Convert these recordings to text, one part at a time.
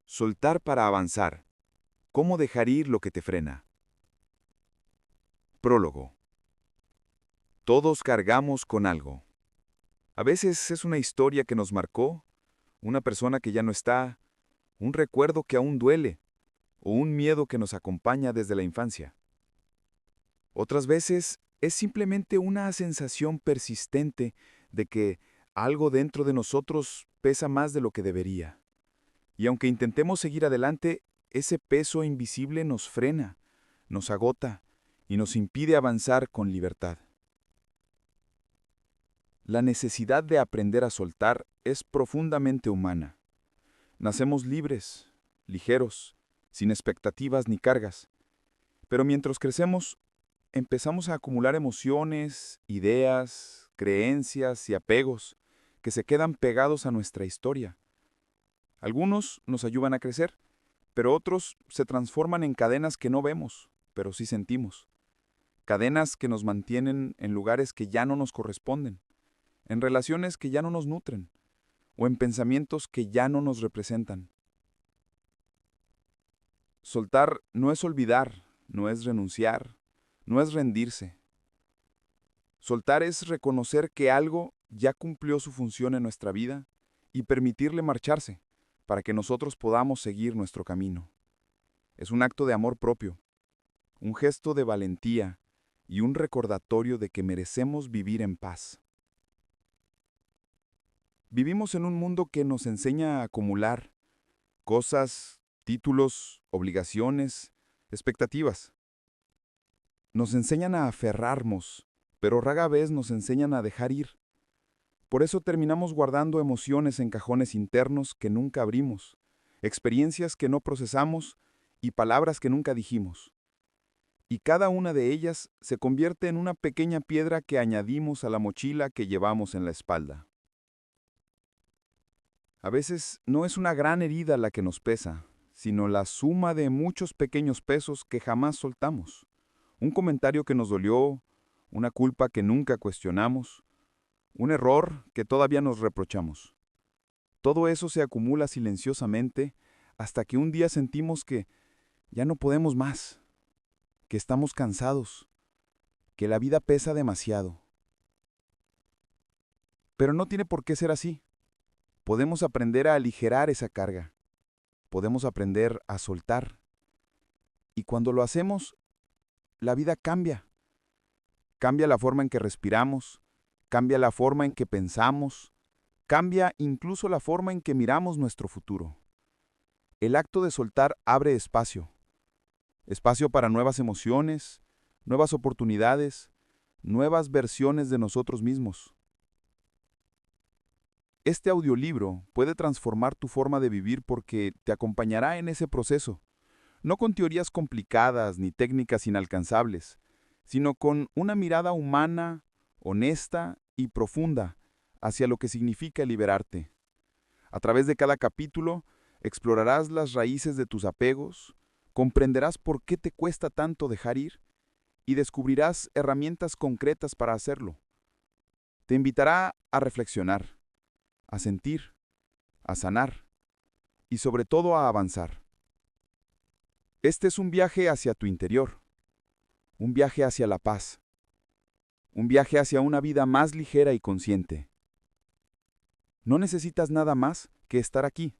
Soltar para avanzar. ¿Cómo dejar ir lo que te frena? Prólogo. Todos cargamos con algo. A veces es una historia que nos marcó, una persona que ya no está, un recuerdo que aún duele, o un miedo que nos acompaña desde la infancia. Otras veces es simplemente una sensación persistente de que algo dentro de nosotros pesa más de lo que debería. Y aunque intentemos seguir adelante, ese peso invisible nos frena, nos agota y nos impide avanzar con libertad. La necesidad de aprender a soltar es profundamente humana. Nacemos libres, ligeros, sin expectativas ni cargas, pero mientras crecemos, empezamos a acumular emociones, ideas, creencias y apegos que se quedan pegados a nuestra historia. Algunos nos ayudan a crecer, pero otros se transforman en cadenas que no vemos, pero sí sentimos. Cadenas que nos mantienen en lugares que ya no nos corresponden, en relaciones que ya no nos nutren, o en pensamientos que ya no nos representan. Soltar no es olvidar, no es renunciar, no es rendirse. Soltar es reconocer que algo ya cumplió su función en nuestra vida y permitirle marcharse para que nosotros podamos seguir nuestro camino. Es un acto de amor propio, un gesto de valentía y un recordatorio de que merecemos vivir en paz. Vivimos en un mundo que nos enseña a acumular cosas, títulos, obligaciones, expectativas. Nos enseñan a aferrarnos, pero rara vez nos enseñan a dejar ir. Por eso terminamos guardando emociones en cajones internos que nunca abrimos, experiencias que no procesamos y palabras que nunca dijimos. Y cada una de ellas se convierte en una pequeña piedra que añadimos a la mochila que llevamos en la espalda. A veces no es una gran herida la que nos pesa, sino la suma de muchos pequeños pesos que jamás soltamos. Un comentario que nos dolió, una culpa que nunca cuestionamos, un error que todavía nos reprochamos. Todo eso se acumula silenciosamente hasta que un día sentimos que ya no podemos más, que estamos cansados, que la vida pesa demasiado. Pero no tiene por qué ser así. Podemos aprender a aligerar esa carga. Podemos aprender a soltar. Y cuando lo hacemos, la vida cambia. Cambia la forma en que respiramos, cambia la forma en que pensamos, cambia incluso la forma en que miramos nuestro futuro. El acto de soltar abre espacio. Espacio para nuevas emociones, nuevas oportunidades, nuevas versiones de nosotros mismos. Este audiolibro puede transformar tu forma de vivir porque te acompañará en ese proceso, no con teorías complicadas ni técnicas inalcanzables, sino con una mirada humana, honesta y profunda hacia lo que significa liberarte. A través de cada capítulo, explorarás las raíces de tus apegos, comprenderás por qué te cuesta tanto dejar ir y descubrirás herramientas concretas para hacerlo. Te invitará a reflexionar, a sentir, a sanar y sobre todo a avanzar. Este es un viaje hacia tu interior, un viaje hacia la paz, un viaje hacia una vida más ligera y consciente. No necesitas nada más que estar aquí,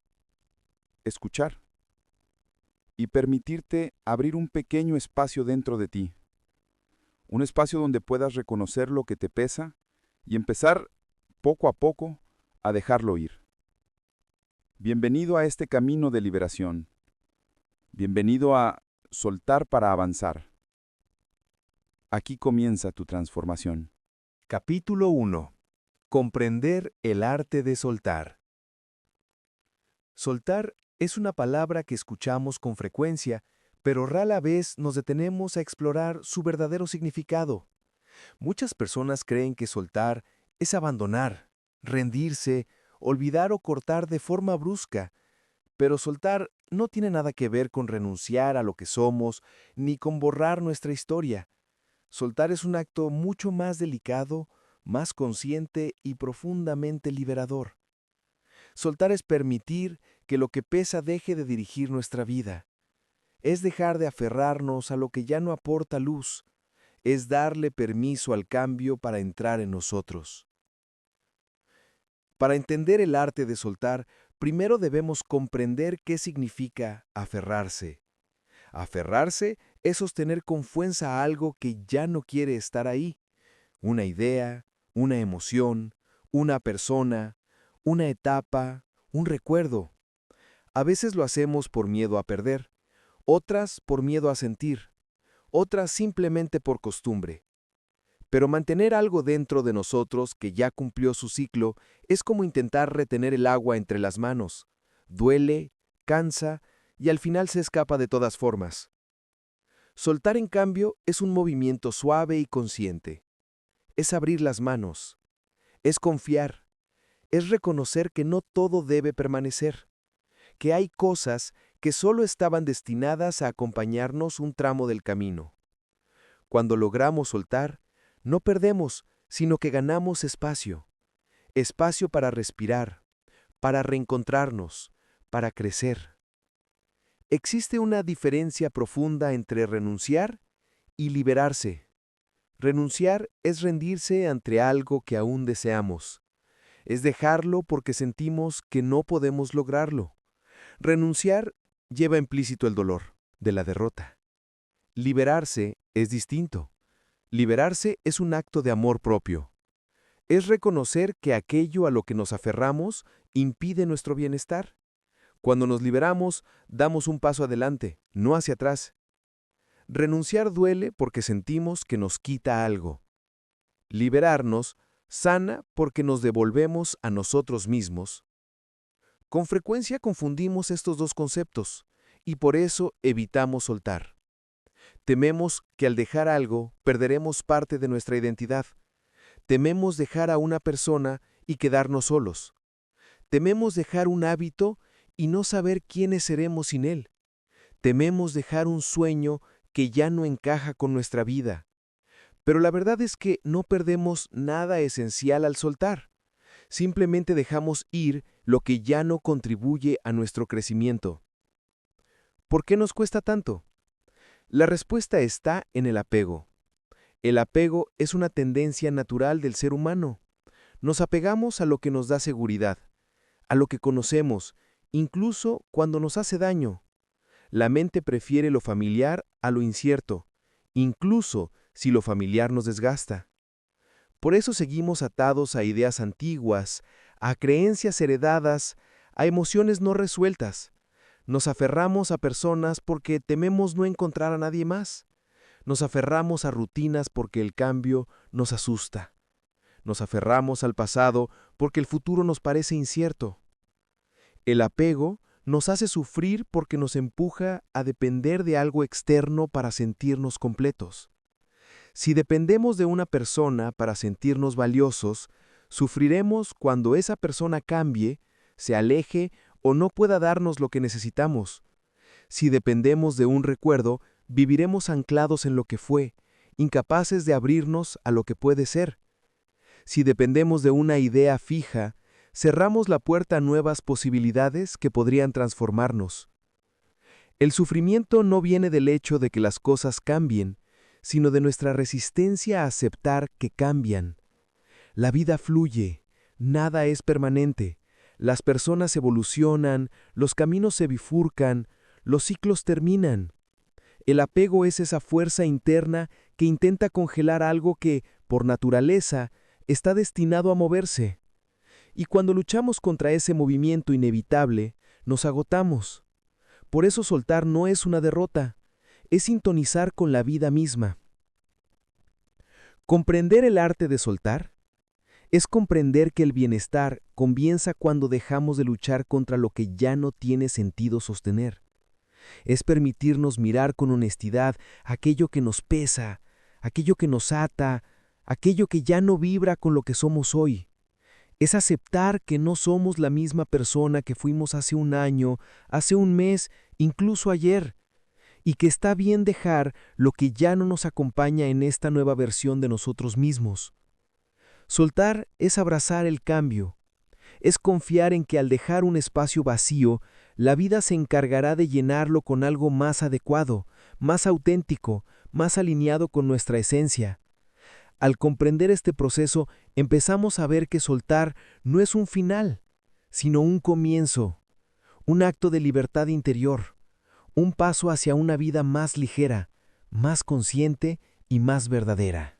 escuchar y permitirte abrir un pequeño espacio dentro de ti, un espacio donde puedas reconocer lo que te pesa y empezar poco a poco a dejarlo ir. Bienvenido a este camino de liberación. Bienvenido a soltar para avanzar. Aquí comienza tu transformación. Capítulo 1. Comprender el arte de soltar. Soltar es una palabra que escuchamos con frecuencia, pero rara vez nos detenemos a explorar su verdadero significado. Muchas personas creen que soltar es abandonar, rendirse, olvidar o cortar de forma brusca, pero soltar no tiene nada que ver con renunciar a lo que somos ni con borrar nuestra historia. Soltar es un acto mucho más delicado, más consciente y profundamente liberador. Soltar es permitir que lo que pesa deje de dirigir nuestra vida. Es dejar de aferrarnos a lo que ya no aporta luz. Es darle permiso al cambio para entrar en nosotros. Para entender el arte de soltar, primero debemos comprender qué significa aferrarse. Aferrarse es sostener con fuerza algo que ya no quiere estar ahí. Una idea, una emoción, una persona, una etapa, un recuerdo. A veces lo hacemos por miedo a perder, otras por miedo a sentir, otras simplemente por costumbre. Pero mantener algo dentro de nosotros que ya cumplió su ciclo es como intentar retener el agua entre las manos. Duele, cansa y al final se escapa de todas formas. Soltar, en cambio, es un movimiento suave y consciente. Es abrir las manos. Es confiar. Es reconocer que no todo debe permanecer. Que hay cosas que solo estaban destinadas a acompañarnos un tramo del camino. Cuando logramos soltar, no perdemos, sino que ganamos espacio. Espacio para respirar, para reencontrarnos, para crecer. Existe una diferencia profunda entre renunciar y liberarse. Renunciar es rendirse ante algo que aún deseamos. Es dejarlo porque sentimos que no podemos lograrlo. Renunciar lleva implícito el dolor de la derrota. Liberarse es distinto. Liberarse es un acto de amor propio. Es reconocer que aquello a lo que nos aferramos impide nuestro bienestar. Cuando nos liberamos, damos un paso adelante, no hacia atrás. Renunciar duele porque sentimos que nos quita algo. Liberarnos sana porque nos devolvemos a nosotros mismos. Con frecuencia confundimos estos dos conceptos y por eso evitamos soltar. Tememos que al dejar algo perderemos parte de nuestra identidad. Tememos dejar a una persona y quedarnos solos. Tememos dejar un hábito y no saber quiénes seremos sin él. Tememos dejar un sueño que ya no encaja con nuestra vida. Pero la verdad es que no perdemos nada esencial al soltar. Simplemente dejamos ir lo que ya no contribuye a nuestro crecimiento. ¿Por qué nos cuesta tanto? La respuesta está en el apego. El apego es una tendencia natural del ser humano. Nos apegamos a lo que nos da seguridad, a lo que conocemos, incluso cuando nos hace daño. La mente prefiere lo familiar a lo incierto, incluso si lo familiar nos desgasta. Por eso seguimos atados a ideas antiguas, a creencias heredadas, a emociones no resueltas. Nos aferramos a personas porque tememos no encontrar a nadie más. Nos aferramos a rutinas porque el cambio nos asusta. Nos aferramos al pasado porque el futuro nos parece incierto. El apego nos hace sufrir porque nos empuja a depender de algo externo para sentirnos completos. Si dependemos de una persona para sentirnos valiosos, sufriremos cuando esa persona cambie, se aleje o no pueda darnos lo que necesitamos. Si dependemos de un recuerdo, viviremos anclados en lo que fue, incapaces de abrirnos a lo que puede ser. Si dependemos de una idea fija, cerramos la puerta a nuevas posibilidades que podrían transformarnos. El sufrimiento no viene del hecho de que las cosas cambien, sino de nuestra resistencia a aceptar que cambian. La vida fluye, nada es permanente, las personas evolucionan, los caminos se bifurcan, los ciclos terminan. El apego es esa fuerza interna que intenta congelar algo que, por naturaleza, está destinado a moverse. Y cuando luchamos contra ese movimiento inevitable, nos agotamos. Por eso soltar no es una derrota, es sintonizar con la vida misma. Comprender el arte de soltar es comprender que el bienestar comienza cuando dejamos de luchar contra lo que ya no tiene sentido sostener. Es permitirnos mirar con honestidad aquello que nos pesa, aquello que nos ata, aquello que ya no vibra con lo que somos hoy. Es aceptar que no somos la misma persona que fuimos hace un año, hace un mes, incluso ayer, y que está bien dejar lo que ya no nos acompaña en esta nueva versión de nosotros mismos. Soltar es abrazar el cambio, Es confiar en que al dejar un espacio vacío, la vida se encargará de llenarlo con algo más adecuado, más auténtico, más alineado con nuestra esencia. Al comprender este proceso, empezamos a ver que soltar no es un final, sino un comienzo, un acto de libertad interior, un paso hacia una vida más ligera, más consciente y más verdadera.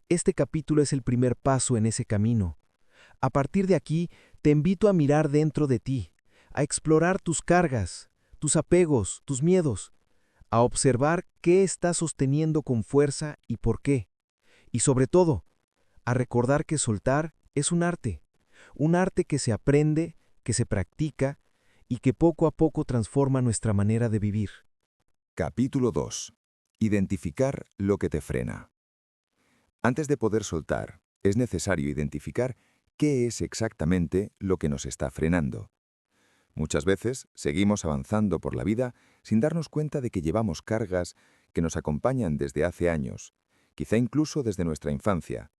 Este capítulo es el primer paso en ese camino. A partir de aquí, te invito a mirar dentro de ti, a explorar tus cargas, tus apegos, tus miedos, a observar qué estás sosteniendo con fuerza y por qué. Y sobre todo, a recordar que soltar es un arte que se aprende, que se practica y que poco a poco transforma nuestra manera de vivir. Capítulo 2. Identificar lo que te frena. Antes de poder soltar, es necesario identificar qué es exactamente lo que nos está frenando. Muchas veces seguimos avanzando por la vida sin darnos cuenta de que llevamos cargas que nos acompañan desde hace años, quizá incluso desde nuestra infancia.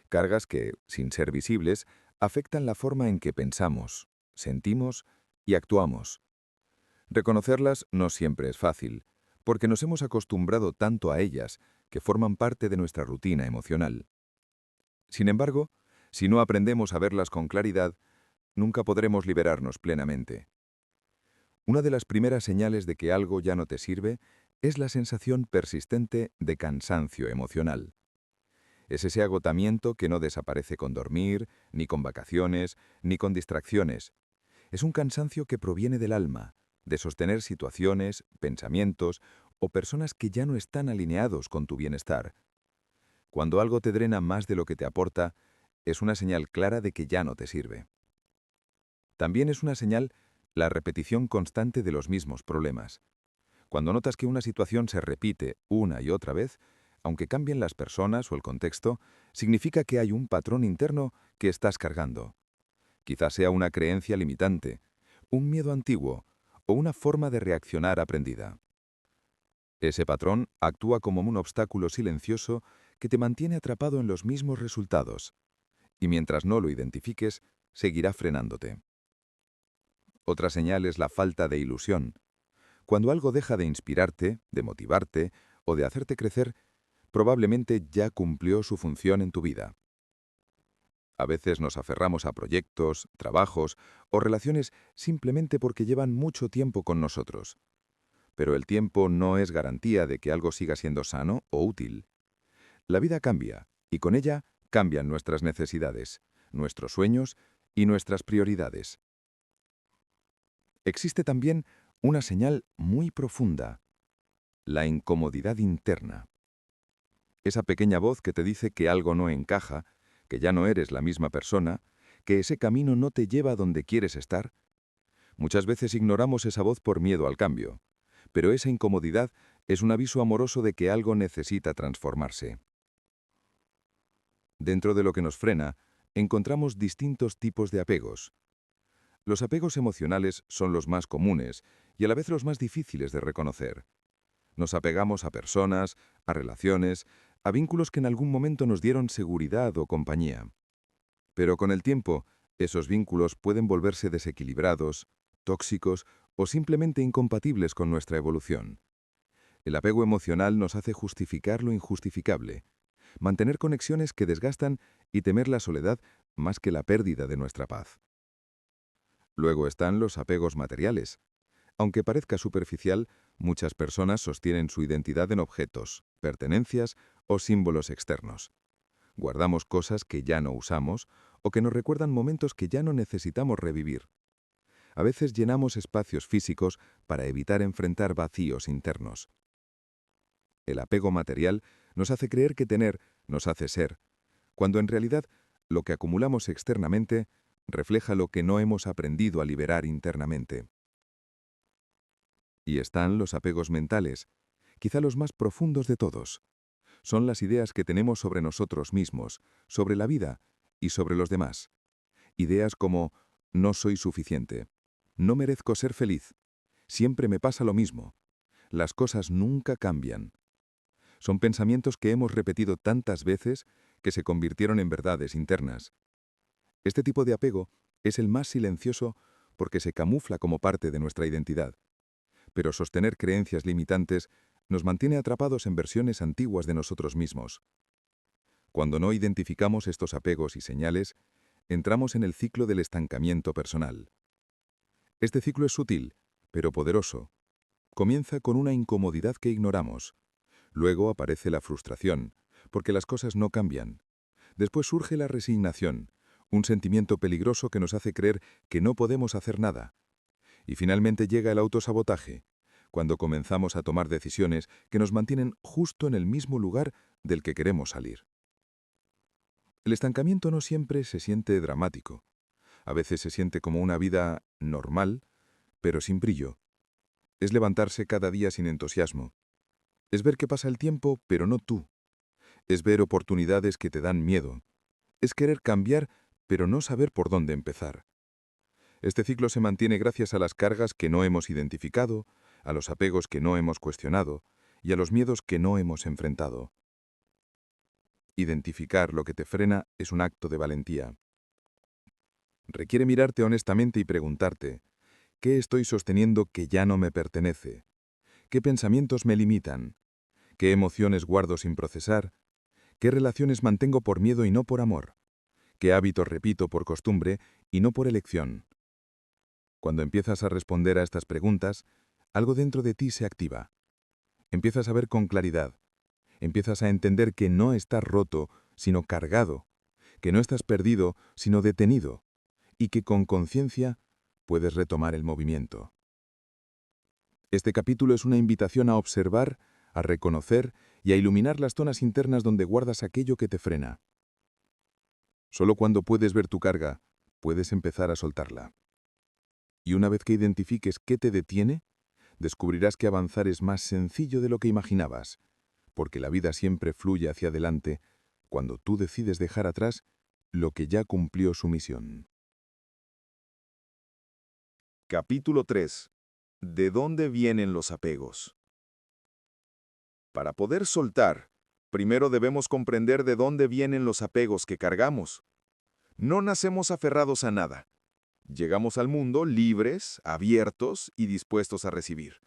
Cargas que, sin ser visibles, afectan la forma en que pensamos, sentimos y actuamos. Reconocerlas no siempre es fácil, porque nos hemos acostumbrado tanto a ellas que forman parte de nuestra rutina emocional. Sin embargo, si no aprendemos a verlas con claridad, nunca podremos liberarnos plenamente. Una de las primeras señales de que algo ya no te sirve es la sensación persistente de cansancio emocional. Es ese agotamiento que no desaparece con dormir, ni con vacaciones, ni con distracciones. Es un cansancio que proviene del alma, de sostener situaciones, pensamientos o personas que ya no están alineados con tu bienestar. Cuando algo te drena más de lo que te aporta, es una señal clara de que ya no te sirve. También es una señal la repetición constante de los mismos problemas. Cuando notas que una situación se repite una y otra vez, aunque cambien las personas o el contexto, significa que hay un patrón interno que estás cargando. Quizás sea una creencia limitante, un miedo antiguo o una forma de reaccionar aprendida. Ese patrón actúa como un obstáculo silencioso que te mantiene atrapado en los mismos resultados, y mientras no lo identifiques, seguirá frenándote. Otra señal es la falta de ilusión. Cuando algo deja de inspirarte, de motivarte o de hacerte crecer, probablemente ya cumplió su función en tu vida. A veces nos aferramos a proyectos, trabajos o relaciones simplemente porque llevan mucho tiempo con nosotros. Pero el tiempo no es garantía de que algo siga siendo sano o útil. La vida cambia, y con ella cambian nuestras necesidades, nuestros sueños y nuestras prioridades. Existe también una señal muy profunda: la incomodidad interna. Esa pequeña voz que te dice que algo no encaja, que ya no eres la misma persona, que ese camino no te lleva a donde quieres estar. Muchas veces ignoramos esa voz por miedo al cambio, pero esa incomodidad es un aviso amoroso de que algo necesita transformarse. Dentro de lo que nos frena, encontramos distintos tipos de apegos. Los apegos emocionales son los más comunes y a la vez los más difíciles de reconocer. Nos apegamos a personas, a relaciones, a vínculos que en algún momento nos dieron seguridad o compañía. Pero con el tiempo, esos vínculos pueden volverse desequilibrados, tóxicos o simplemente incompatibles con nuestra evolución. El apego emocional nos hace justificar lo injustificable, mantener conexiones que desgastan y temer la soledad más que la pérdida de nuestra paz. Luego están los apegos materiales. Aunque parezca superficial, muchas personas sostienen su identidad en objetos, pertenencias o símbolos externos. Guardamos cosas que ya no usamos o que nos recuerdan momentos que ya no necesitamos revivir. A veces llenamos espacios físicos para evitar enfrentar vacíos internos. El apego material nos hace creer que tener nos hace ser, cuando en realidad lo que acumulamos externamente refleja lo que no hemos aprendido a liberar internamente. Y están los apegos mentales, quizá los más profundos de todos. Son las ideas que tenemos sobre nosotros mismos, sobre la vida y sobre los demás. Ideas como: no soy suficiente, no merezco ser feliz, siempre me pasa lo mismo, las cosas nunca cambian. Son pensamientos que hemos repetido tantas veces que se convirtieron en verdades internas. Este tipo de apego es el más silencioso porque se camufla como parte de nuestra identidad. Pero sostener creencias limitantes nos mantiene atrapados en versiones antiguas de nosotros mismos. Cuando no identificamos estos apegos y señales, entramos en el ciclo del estancamiento personal. Este ciclo es sutil, pero poderoso. Comienza con una incomodidad que ignoramos. Luego aparece la frustración, porque las cosas no cambian. Después surge la resignación, un sentimiento peligroso que nos hace creer que no podemos hacer nada. Y finalmente llega el autosabotaje, cuando comenzamos a tomar decisiones que nos mantienen justo en el mismo lugar del que queremos salir. El estancamiento no siempre se siente dramático. A veces se siente como una vida normal, pero sin brillo. Es levantarse cada día sin entusiasmo. Es ver que pasa el tiempo, pero no tú. Es ver oportunidades que te dan miedo. Es querer cambiar, pero no saber por dónde empezar. Este ciclo se mantiene gracias a las cargas que no hemos identificado, a los apegos que no hemos cuestionado y a los miedos que no hemos enfrentado. Identificar lo que te frena es un acto de valentía. Requiere mirarte honestamente y preguntarte, ¿qué estoy sosteniendo que ya no me pertenece? ¿Qué pensamientos me limitan? ¿Qué emociones guardo sin procesar? ¿Qué relaciones mantengo por miedo y no por amor? ¿Qué hábitos repito por costumbre y no por elección? Cuando empiezas a responder a estas preguntas, algo dentro de ti se activa. Empiezas a ver con claridad. Empiezas a entender que no estás roto, sino cargado, que no estás perdido, sino detenido, y que con conciencia puedes retomar el movimiento. Este capítulo es una invitación a observar, a reconocer y a iluminar las zonas internas donde guardas aquello que te frena. Solo cuando puedes ver tu carga, puedes empezar a soltarla. Y una vez que identifiques qué te detiene, descubrirás que avanzar es más sencillo de lo que imaginabas, porque la vida siempre fluye hacia adelante cuando tú decides dejar atrás lo que ya cumplió su misión. Capítulo 3. ¿De dónde vienen los apegos? Para poder soltar, primero debemos comprender de dónde vienen los apegos que cargamos. No nacemos aferrados a nada. Llegamos al mundo libres, abiertos y dispuestos a recibir.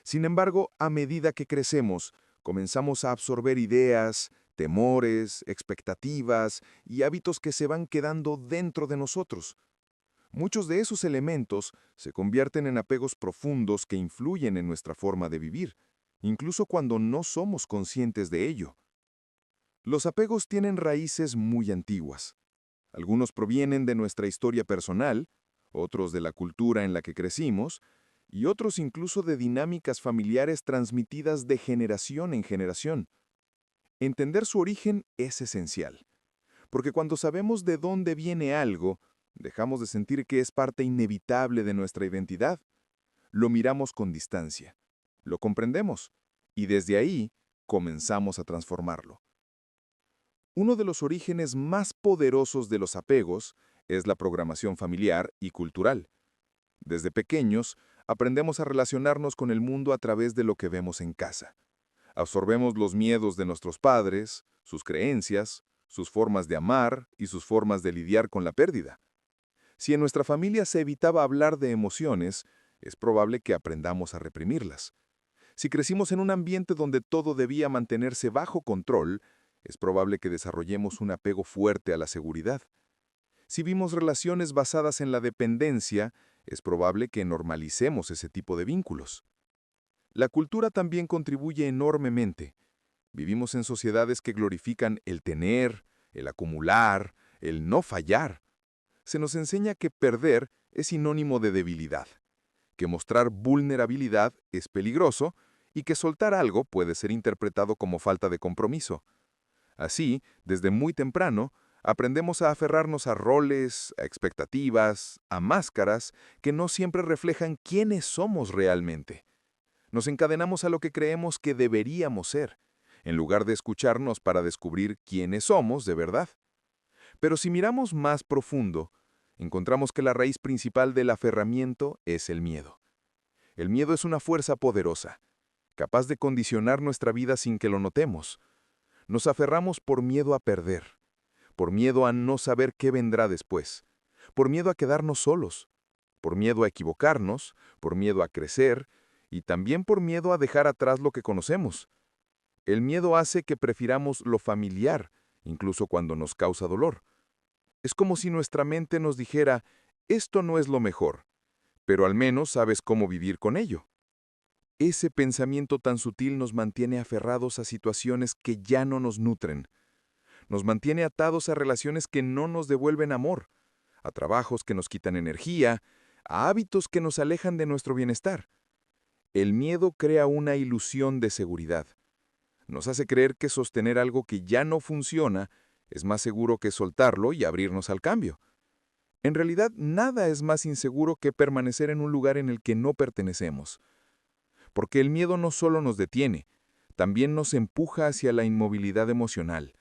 Sin embargo, a medida que crecemos, comenzamos a absorber ideas, temores, expectativas y hábitos que se van quedando dentro de nosotros. Muchos de esos elementos se convierten en apegos profundos que influyen en nuestra forma de vivir, incluso cuando no somos conscientes de ello. Los apegos tienen raíces muy antiguas. Algunos provienen de nuestra historia personal, otros de la cultura en la que crecimos, y otros incluso de dinámicas familiares transmitidas de generación en generación. Entender su origen es esencial, porque cuando sabemos de dónde viene algo, dejamos de sentir que es parte inevitable de nuestra identidad. Lo miramos con distancia, lo comprendemos, y desde ahí comenzamos a transformarlo. Uno de los orígenes más poderosos de los apegos es la programación familiar y cultural. Desde pequeños, aprendemos a relacionarnos con el mundo a través de lo que vemos en casa. Absorbemos los miedos de nuestros padres, sus creencias, sus formas de amar y sus formas de lidiar con la pérdida. Si en nuestra familia se evitaba hablar de emociones, es probable que aprendamos a reprimirlas. Si crecimos en un ambiente donde todo debía mantenerse bajo control, es probable que desarrollemos un apego fuerte a la seguridad. Si vimos relaciones basadas en la dependencia, es probable que normalicemos ese tipo de vínculos. La cultura también contribuye enormemente. Vivimos en sociedades que glorifican el tener, el acumular, el no fallar. Se nos enseña que perder es sinónimo de debilidad, que mostrar vulnerabilidad es peligroso y que soltar algo puede ser interpretado como falta de compromiso. Así, desde muy temprano, aprendemos a aferrarnos a roles, a expectativas, a máscaras que no siempre reflejan quiénes somos realmente. Nos encadenamos a lo que creemos que deberíamos ser, en lugar de escucharnos para descubrir quiénes somos de verdad. Pero si miramos más profundo, encontramos que la raíz principal del aferramiento es el miedo. El miedo es una fuerza poderosa, capaz de condicionar nuestra vida sin que lo notemos. Nos aferramos por miedo a perder, por miedo a no saber qué vendrá después, por miedo a quedarnos solos, por miedo a equivocarnos, por miedo a crecer y también por miedo a dejar atrás lo que conocemos. El miedo hace que prefiramos lo familiar, incluso cuando nos causa dolor. Es como si nuestra mente nos dijera, esto no es lo mejor, pero al menos sabes cómo vivir con ello. Ese pensamiento tan sutil nos mantiene aferrados a situaciones que ya no nos nutren. Nos mantiene atados a relaciones que no nos devuelven amor, a trabajos que nos quitan energía, a hábitos que nos alejan de nuestro bienestar. El miedo crea una ilusión de seguridad. Nos hace creer que sostener algo que ya no funciona es más seguro que soltarlo y abrirnos al cambio. En realidad, nada es más inseguro que permanecer en un lugar en el que no pertenecemos. Porque el miedo no solo nos detiene, también nos empuja hacia la inmovilidad emocional,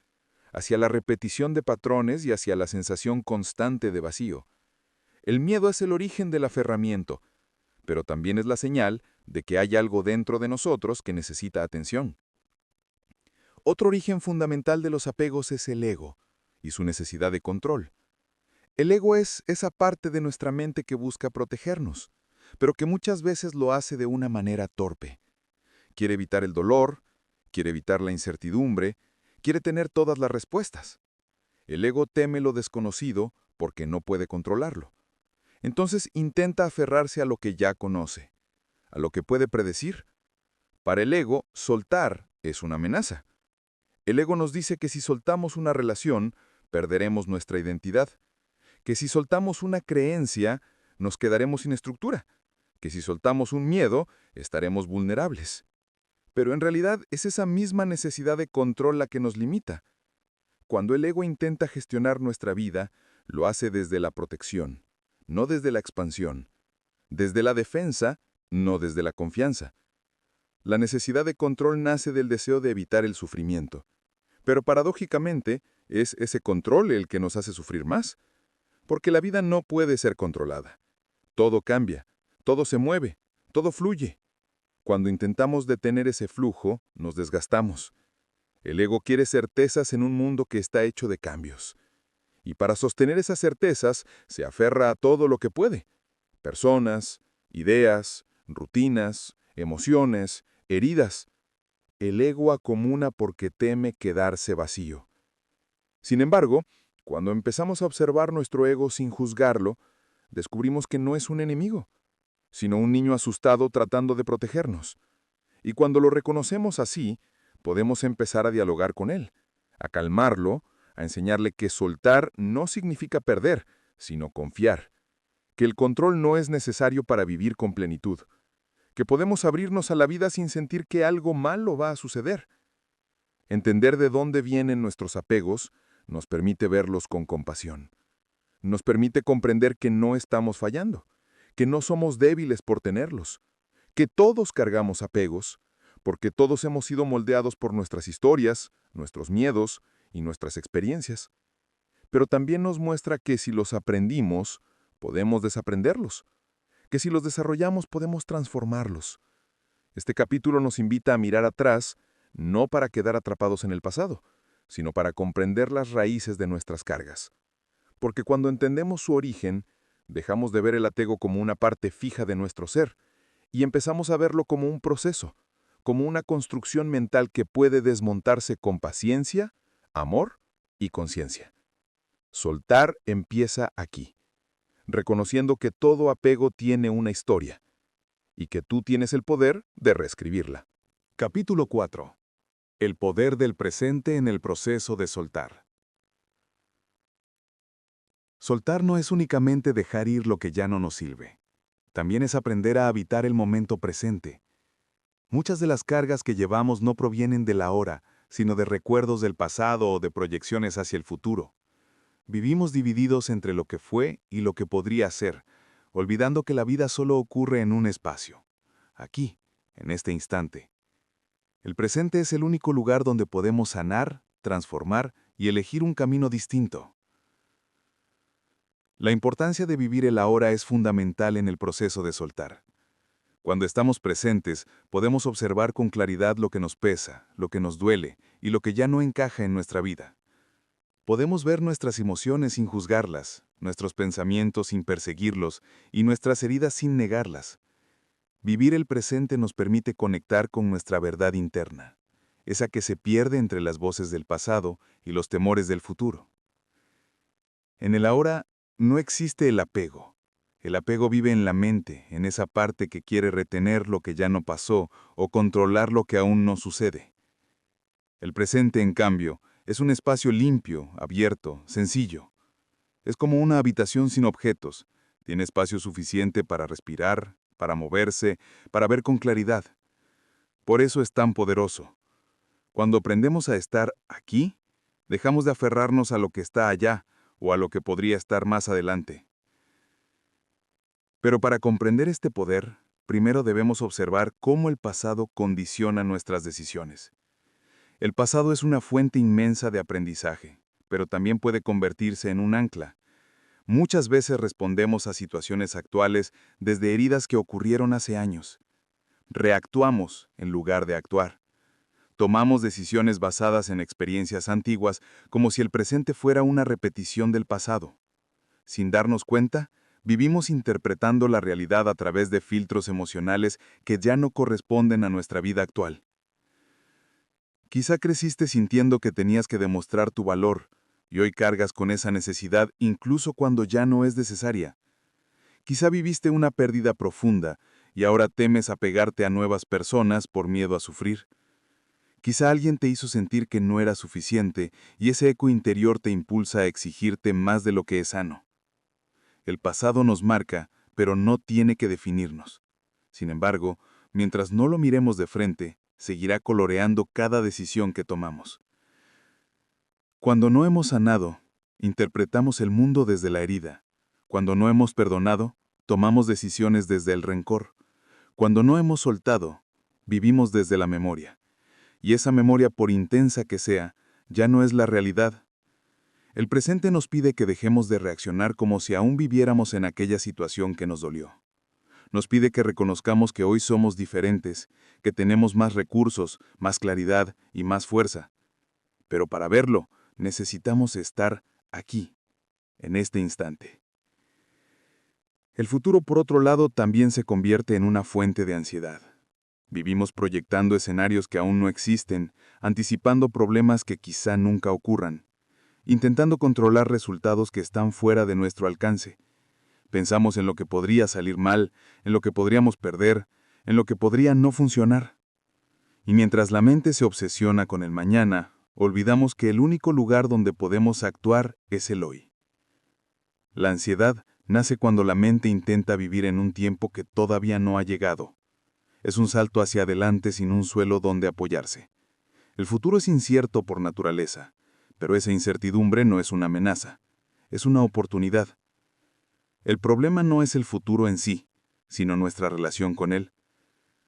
hacia la repetición de patrones y hacia la sensación constante de vacío. El miedo es el origen del aferramiento, pero también es la señal de que hay algo dentro de nosotros que necesita atención. Otro origen fundamental de los apegos es el ego y su necesidad de control. El ego es esa parte de nuestra mente que busca protegernos, pero que muchas veces lo hace de una manera torpe. Quiere evitar el dolor, quiere evitar la incertidumbre, quiere tener todas las respuestas. El ego teme lo desconocido porque no puede controlarlo. Entonces intenta aferrarse a lo que ya conoce, a lo que puede predecir. Para el ego, soltar es una amenaza. El ego nos dice que si soltamos una relación, perderemos nuestra identidad, que si soltamos una creencia, nos quedaremos sin estructura, que si soltamos un miedo, estaremos vulnerables. Pero en realidad es esa misma necesidad de control la que nos limita. Cuando el ego intenta gestionar nuestra vida, lo hace desde la protección, no desde la expansión, desde la defensa, no desde la confianza. La necesidad de control nace del deseo de evitar el sufrimiento. Pero paradójicamente, es ese control el que nos hace sufrir más, porque la vida no puede ser controlada. Todo cambia, todo se mueve, todo fluye. Cuando intentamos detener ese flujo, nos desgastamos. El ego quiere certezas en un mundo que está hecho de cambios. Y para sostener esas certezas, se aferra a todo lo que puede. Personas, ideas, rutinas, emociones, heridas. El ego acumula porque teme quedarse vacío. Sin embargo, cuando empezamos a observar nuestro ego sin juzgarlo, descubrimos que no es un enemigo, sino un niño asustado tratando de protegernos. Y cuando lo reconocemos así, podemos empezar a dialogar con él, a calmarlo, a enseñarle que soltar no significa perder, sino confiar, que el control no es necesario para vivir con plenitud, que podemos abrirnos a la vida sin sentir que algo malo va a suceder. Entender de dónde vienen nuestros apegos nos permite verlos con compasión. Nos permite comprender que no estamos fallando, que no somos débiles por tenerlos, que todos cargamos apegos, porque todos hemos sido moldeados por nuestras historias, nuestros miedos y nuestras experiencias. Pero también nos muestra que si los aprendimos, podemos desaprenderlos, que si los desarrollamos podemos transformarlos. Este capítulo nos invita a mirar atrás, no para quedar atrapados en el pasado, sino para comprender las raíces de nuestras cargas. Porque cuando entendemos su origen, dejamos de ver el apego como una parte fija de nuestro ser y empezamos a verlo como un proceso, como una construcción mental que puede desmontarse con paciencia, amor y conciencia. Soltar empieza aquí, reconociendo que todo apego tiene una historia y que tú tienes el poder de reescribirla. Capítulo 4. El poder del presente en el proceso de soltar. Soltar no es únicamente dejar ir lo que ya no nos sirve. También es aprender a habitar el momento presente. Muchas de las cargas que llevamos no provienen del ahora, sino de recuerdos del pasado o de proyecciones hacia el futuro. Vivimos divididos entre lo que fue y lo que podría ser, olvidando que la vida solo ocurre en un espacio. Aquí, en este instante. El presente es el único lugar donde podemos sanar, transformar y elegir un camino distinto. La importancia de vivir el ahora es fundamental en el proceso de soltar. Cuando estamos presentes, podemos observar con claridad lo que nos pesa, lo que nos duele y lo que ya no encaja en nuestra vida. Podemos ver nuestras emociones sin juzgarlas, nuestros pensamientos sin perseguirlos y nuestras heridas sin negarlas. Vivir el presente nos permite conectar con nuestra verdad interna, esa que se pierde entre las voces del pasado y los temores del futuro. En el ahora no existe el apego. El apego vive en la mente, en esa parte que quiere retener lo que ya no pasó o controlar lo que aún no sucede. El presente, en cambio, es un espacio limpio, abierto, sencillo. Es como una habitación sin objetos. Tiene espacio suficiente para respirar, para moverse, para ver con claridad. Por eso es tan poderoso. Cuando aprendemos a estar aquí, dejamos de aferrarnos a lo que está allá o a lo que podría estar más adelante. Pero para comprender este poder, primero debemos observar cómo el pasado condiciona nuestras decisiones. El pasado es una fuente inmensa de aprendizaje, pero también puede convertirse en un ancla. Muchas veces respondemos a situaciones actuales desde heridas que ocurrieron hace años. Reactuamos en lugar de actuar. Tomamos decisiones basadas en experiencias antiguas como si el presente fuera una repetición del pasado. Sin darnos cuenta, vivimos interpretando la realidad a través de filtros emocionales que ya no corresponden a nuestra vida actual. Quizá creciste sintiendo que tenías que demostrar tu valor, y hoy cargas con esa necesidad incluso cuando ya no es necesaria. Quizá viviste una pérdida profunda, y ahora temes apegarte a nuevas personas por miedo a sufrir. Quizá alguien te hizo sentir que no era suficiente, y ese eco interior te impulsa a exigirte más de lo que es sano. El pasado nos marca, pero no tiene que definirnos. Sin embargo, mientras no lo miremos de frente, seguirá coloreando cada decisión que tomamos. Cuando no hemos sanado, interpretamos el mundo desde la herida. Cuando no hemos perdonado, tomamos decisiones desde el rencor. Cuando no hemos soltado, vivimos desde la memoria. Y esa memoria, por intensa que sea, ya no es la realidad. El presente nos pide que dejemos de reaccionar como si aún viviéramos en aquella situación que nos dolió. Nos pide que reconozcamos que hoy somos diferentes, que tenemos más recursos, más claridad y más fuerza. Pero para verlo, necesitamos estar aquí, en este instante. El futuro, por otro lado, también se convierte en una fuente de ansiedad. Vivimos proyectando escenarios que aún no existen, anticipando problemas que quizá nunca ocurran, intentando controlar resultados que están fuera de nuestro alcance. Pensamos en lo que podría salir mal, en lo que podríamos perder, en lo que podría no funcionar. Y mientras la mente se obsesiona con el mañana, olvidamos que el único lugar donde podemos actuar es el hoy. La ansiedad nace cuando la mente intenta vivir en un tiempo que todavía no ha llegado. Es un salto hacia adelante sin un suelo donde apoyarse. El futuro es incierto por naturaleza, pero esa incertidumbre no es una amenaza, es una oportunidad. El problema no es el futuro en sí, sino nuestra relación con él.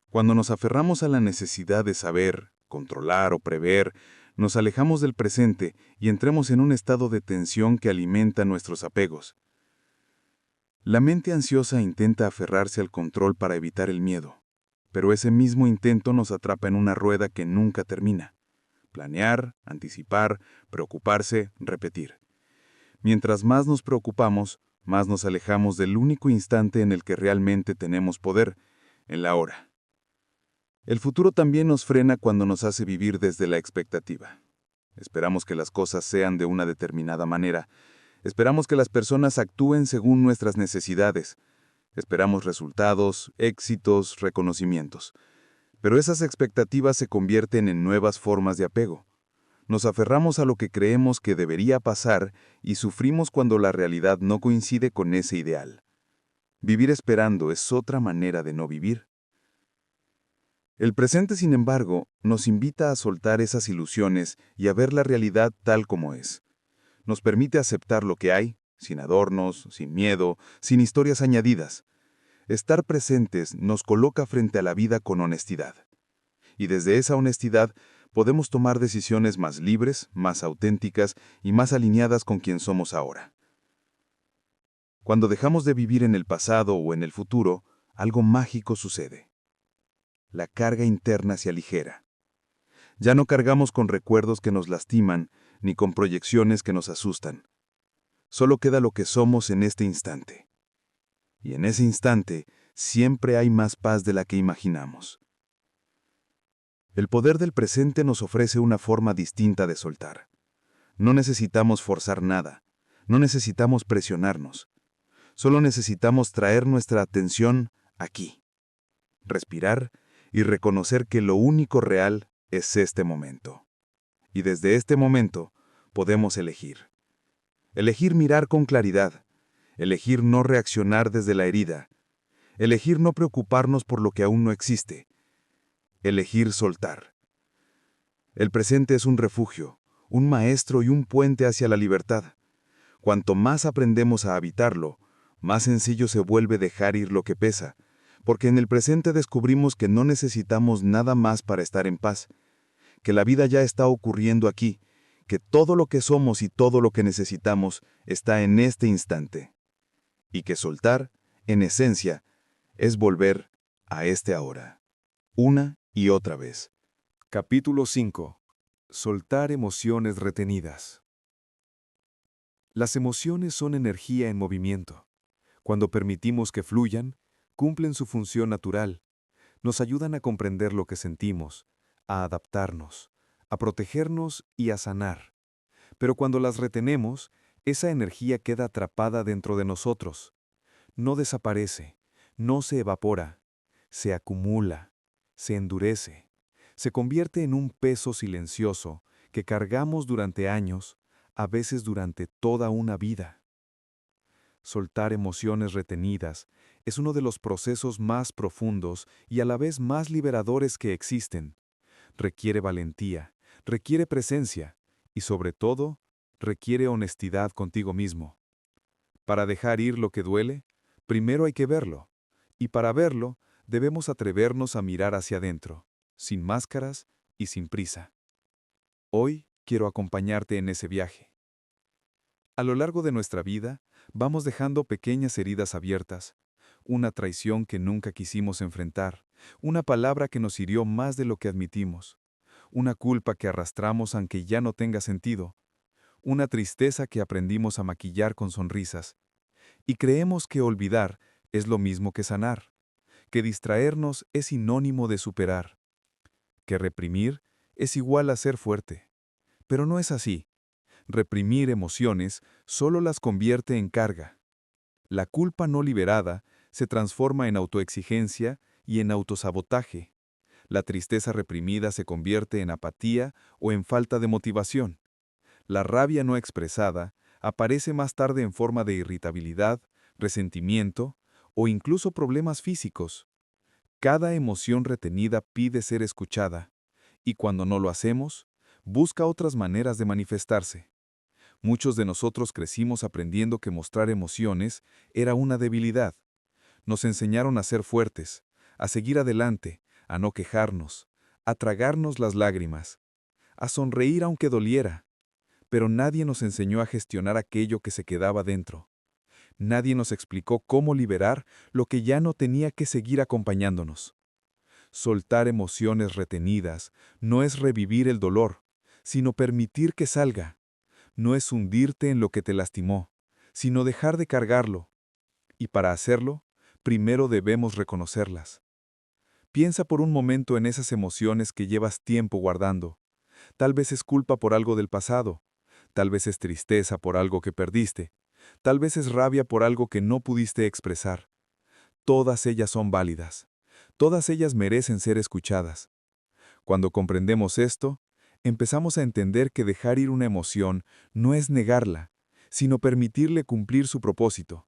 Cuando nos aferramos a la necesidad de saber, controlar o prever, nos alejamos del presente y entramos en un estado de tensión que alimenta nuestros apegos. La mente ansiosa intenta aferrarse al control para evitar el miedo, pero ese mismo intento nos atrapa en una rueda que nunca termina. Planear, anticipar, preocuparse, repetir. Mientras más nos preocupamos, más nos alejamos del único instante en el que realmente tenemos poder, en la hora. El futuro también nos frena cuando nos hace vivir desde la expectativa. Esperamos que las cosas sean de una determinada manera. Esperamos que las personas actúen según nuestras necesidades. Esperamos resultados, éxitos, reconocimientos. Pero esas expectativas se convierten en nuevas formas de apego. Nos aferramos a lo que creemos que debería pasar y sufrimos cuando la realidad no coincide con ese ideal. Vivir esperando es otra manera de no vivir. El presente, sin embargo, nos invita a soltar esas ilusiones y a ver la realidad tal como es. Nos permite aceptar lo que hay, sin adornos, sin miedo, sin historias añadidas. Estar presentes nos coloca frente a la vida con honestidad. Y desde esa honestidad podemos tomar decisiones más libres, más auténticas y más alineadas con quien somos ahora. Cuando dejamos de vivir en el pasado o en el futuro, algo mágico sucede. La carga interna se aligera. Ya no cargamos con recuerdos que nos lastiman, ni con proyecciones que nos asustan. Solo queda lo que somos en este instante. Y en ese instante siempre hay más paz de la que imaginamos. El poder del presente nos ofrece una forma distinta de soltar. No necesitamos forzar nada, no necesitamos presionarnos. Solo necesitamos traer nuestra atención aquí, respirar y reconocer que lo único real es este momento. Y desde este momento podemos elegir. Elegir mirar con claridad, elegir no reaccionar desde la herida, elegir no preocuparnos por lo que aún no existe, elegir soltar. El presente es un refugio, un maestro y un puente hacia la libertad. Cuanto más aprendemos a habitarlo, más sencillo se vuelve dejar ir lo que pesa, porque en el presente descubrimos que no necesitamos nada más para estar en paz, que la vida ya está ocurriendo aquí, que todo lo que somos y todo lo que necesitamos está en este instante, y que soltar, en esencia, es volver a este ahora, una y otra vez. Capítulo 5. Soltar emociones retenidas. Las emociones son energía en movimiento. Cuando permitimos que fluyan, cumplen su función natural. Nos ayudan a comprender lo que sentimos, a adaptarnos, a protegernos y a sanar. Pero cuando las retenemos, esa energía queda atrapada dentro de nosotros. No desaparece, no se evapora, se acumula, se endurece, se convierte en un peso silencioso que cargamos durante años, a veces durante toda una vida. Soltar emociones retenidas es uno de los procesos más profundos y a la vez más liberadores que existen. Requiere valentía, requiere presencia y, sobre todo, requiere honestidad contigo mismo. Para dejar ir lo que duele, primero hay que verlo, y para verlo debemos atrevernos a mirar hacia adentro, sin máscaras y sin prisa. Hoy quiero acompañarte en ese viaje. A lo largo de nuestra vida, vamos dejando pequeñas heridas abiertas, una traición que nunca quisimos enfrentar, una palabra que nos hirió más de lo que admitimos, una culpa que arrastramos aunque ya no tenga sentido, una tristeza que aprendimos a maquillar con sonrisas. Y creemos que olvidar es lo mismo que sanar, que distraernos es sinónimo de superar, que reprimir es igual a ser fuerte. Pero no es así. Reprimir emociones solo las convierte en carga. La culpa no liberada se transforma en autoexigencia y en autosabotaje. La tristeza reprimida se convierte en apatía o en falta de motivación. La rabia no expresada aparece más tarde en forma de irritabilidad, resentimiento o incluso problemas físicos. Cada emoción retenida pide ser escuchada, y cuando no lo hacemos, busca otras maneras de manifestarse. Muchos de nosotros crecimos aprendiendo que mostrar emociones era una debilidad. Nos enseñaron a ser fuertes, a seguir adelante, a no quejarnos, a tragarnos las lágrimas, a sonreír aunque doliera. Pero nadie nos enseñó a gestionar aquello que se quedaba dentro. Nadie nos explicó cómo liberar lo que ya no tenía que seguir acompañándonos. Soltar emociones retenidas no es revivir el dolor, sino permitir que salga. No es hundirte en lo que te lastimó, sino dejar de cargarlo. Y para hacerlo, primero debemos reconocerlas. Piensa por un momento en esas emociones que llevas tiempo guardando. Tal vez es culpa por algo del pasado, tal vez es tristeza por algo que perdiste, tal vez es rabia por algo que no pudiste expresar. Todas ellas son válidas. Todas ellas merecen ser escuchadas. Cuando comprendemos esto, empezamos a entender que dejar ir una emoción no es negarla, sino permitirle cumplir su propósito,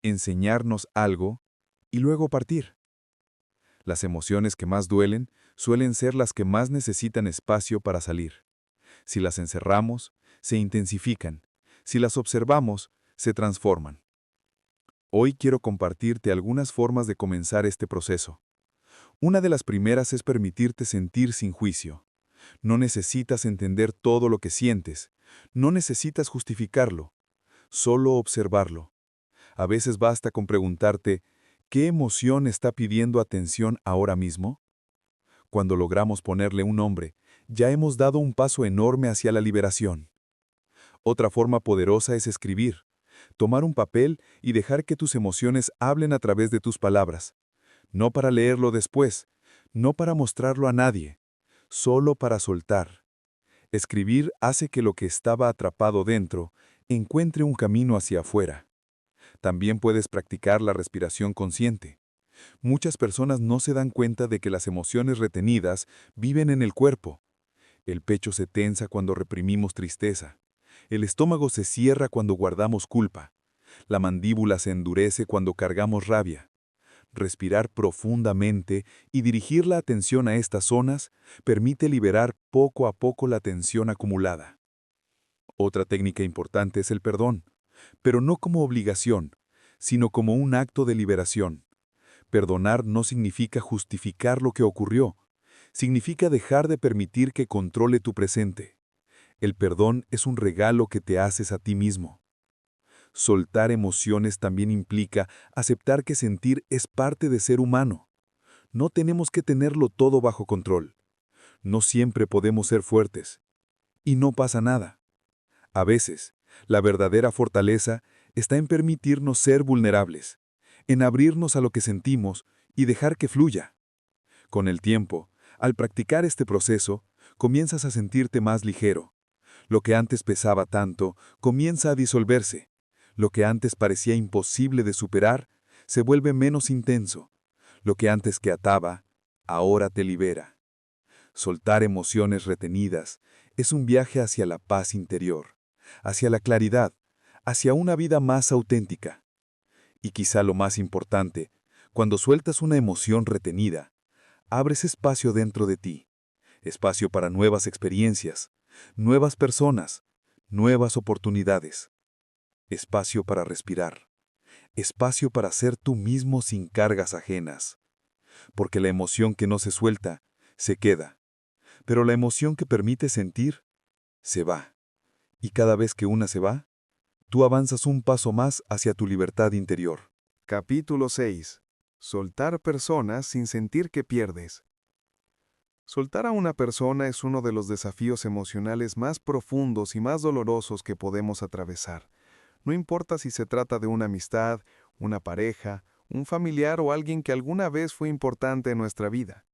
enseñarnos algo y luego partir. Las emociones que más duelen suelen ser las que más necesitan espacio para salir. Si las encerramos, se intensifican. Si las observamos, se transforman. Hoy quiero compartirte algunas formas de comenzar este proceso. Una de las primeras es permitirte sentir sin juicio. No necesitas entender todo lo que sientes. No necesitas justificarlo. Solo observarlo. A veces basta con preguntarte, ¿qué emoción está pidiendo atención ahora mismo? Cuando logramos ponerle un nombre, ya hemos dado un paso enorme hacia la liberación. Otra forma poderosa es escribir. Tomar un papel y dejar que tus emociones hablen a través de tus palabras. No para leerlo después, no para mostrarlo a nadie, solo para soltar. Escribir hace que lo que estaba atrapado dentro encuentre un camino hacia afuera. También puedes practicar la respiración consciente. Muchas personas no se dan cuenta de que las emociones retenidas viven en el cuerpo. El pecho se tensa cuando reprimimos tristeza. El estómago se cierra cuando guardamos culpa. La mandíbula se endurece cuando cargamos rabia. Respirar profundamente y dirigir la atención a estas zonas permite liberar poco a poco la tensión acumulada. Otra técnica importante es el perdón, pero no como obligación, sino como un acto de liberación. Perdonar no significa justificar lo que ocurrió, significa dejar de permitir que controle tu presente. El perdón es un regalo que te haces a ti mismo. Soltar emociones también implica aceptar que sentir es parte de ser humano. No tenemos que tenerlo todo bajo control. No siempre podemos ser fuertes. Y no pasa nada. A veces, la verdadera fortaleza está en permitirnos ser vulnerables, en abrirnos a lo que sentimos y dejar que fluya. Con el tiempo, al practicar este proceso, comienzas a sentirte más ligero. Lo que antes pesaba tanto comienza a disolverse. Lo que antes parecía imposible de superar se vuelve menos intenso. Lo que antes que ataba, ahora te libera. Soltar emociones retenidas es un viaje hacia la paz interior, hacia la claridad, hacia una vida más auténtica. Y quizá lo más importante, cuando sueltas una emoción retenida, abres espacio dentro de ti, espacio para nuevas experiencias, nuevas personas, nuevas oportunidades. Espacio para respirar, espacio para ser tú mismo sin cargas ajenas. Porque la emoción que no se suelta, se queda. Pero la emoción que permite sentir, se va. Y cada vez que una se va, tú avanzas un paso más hacia tu libertad interior. Capítulo 6. Soltar personas sin sentir que pierdes. Soltar a una persona es uno de los desafíos emocionales más profundos y más dolorosos que podemos atravesar. No importa si se trata de una amistad, una pareja, un familiar o alguien que alguna vez fue importante en nuestra vida.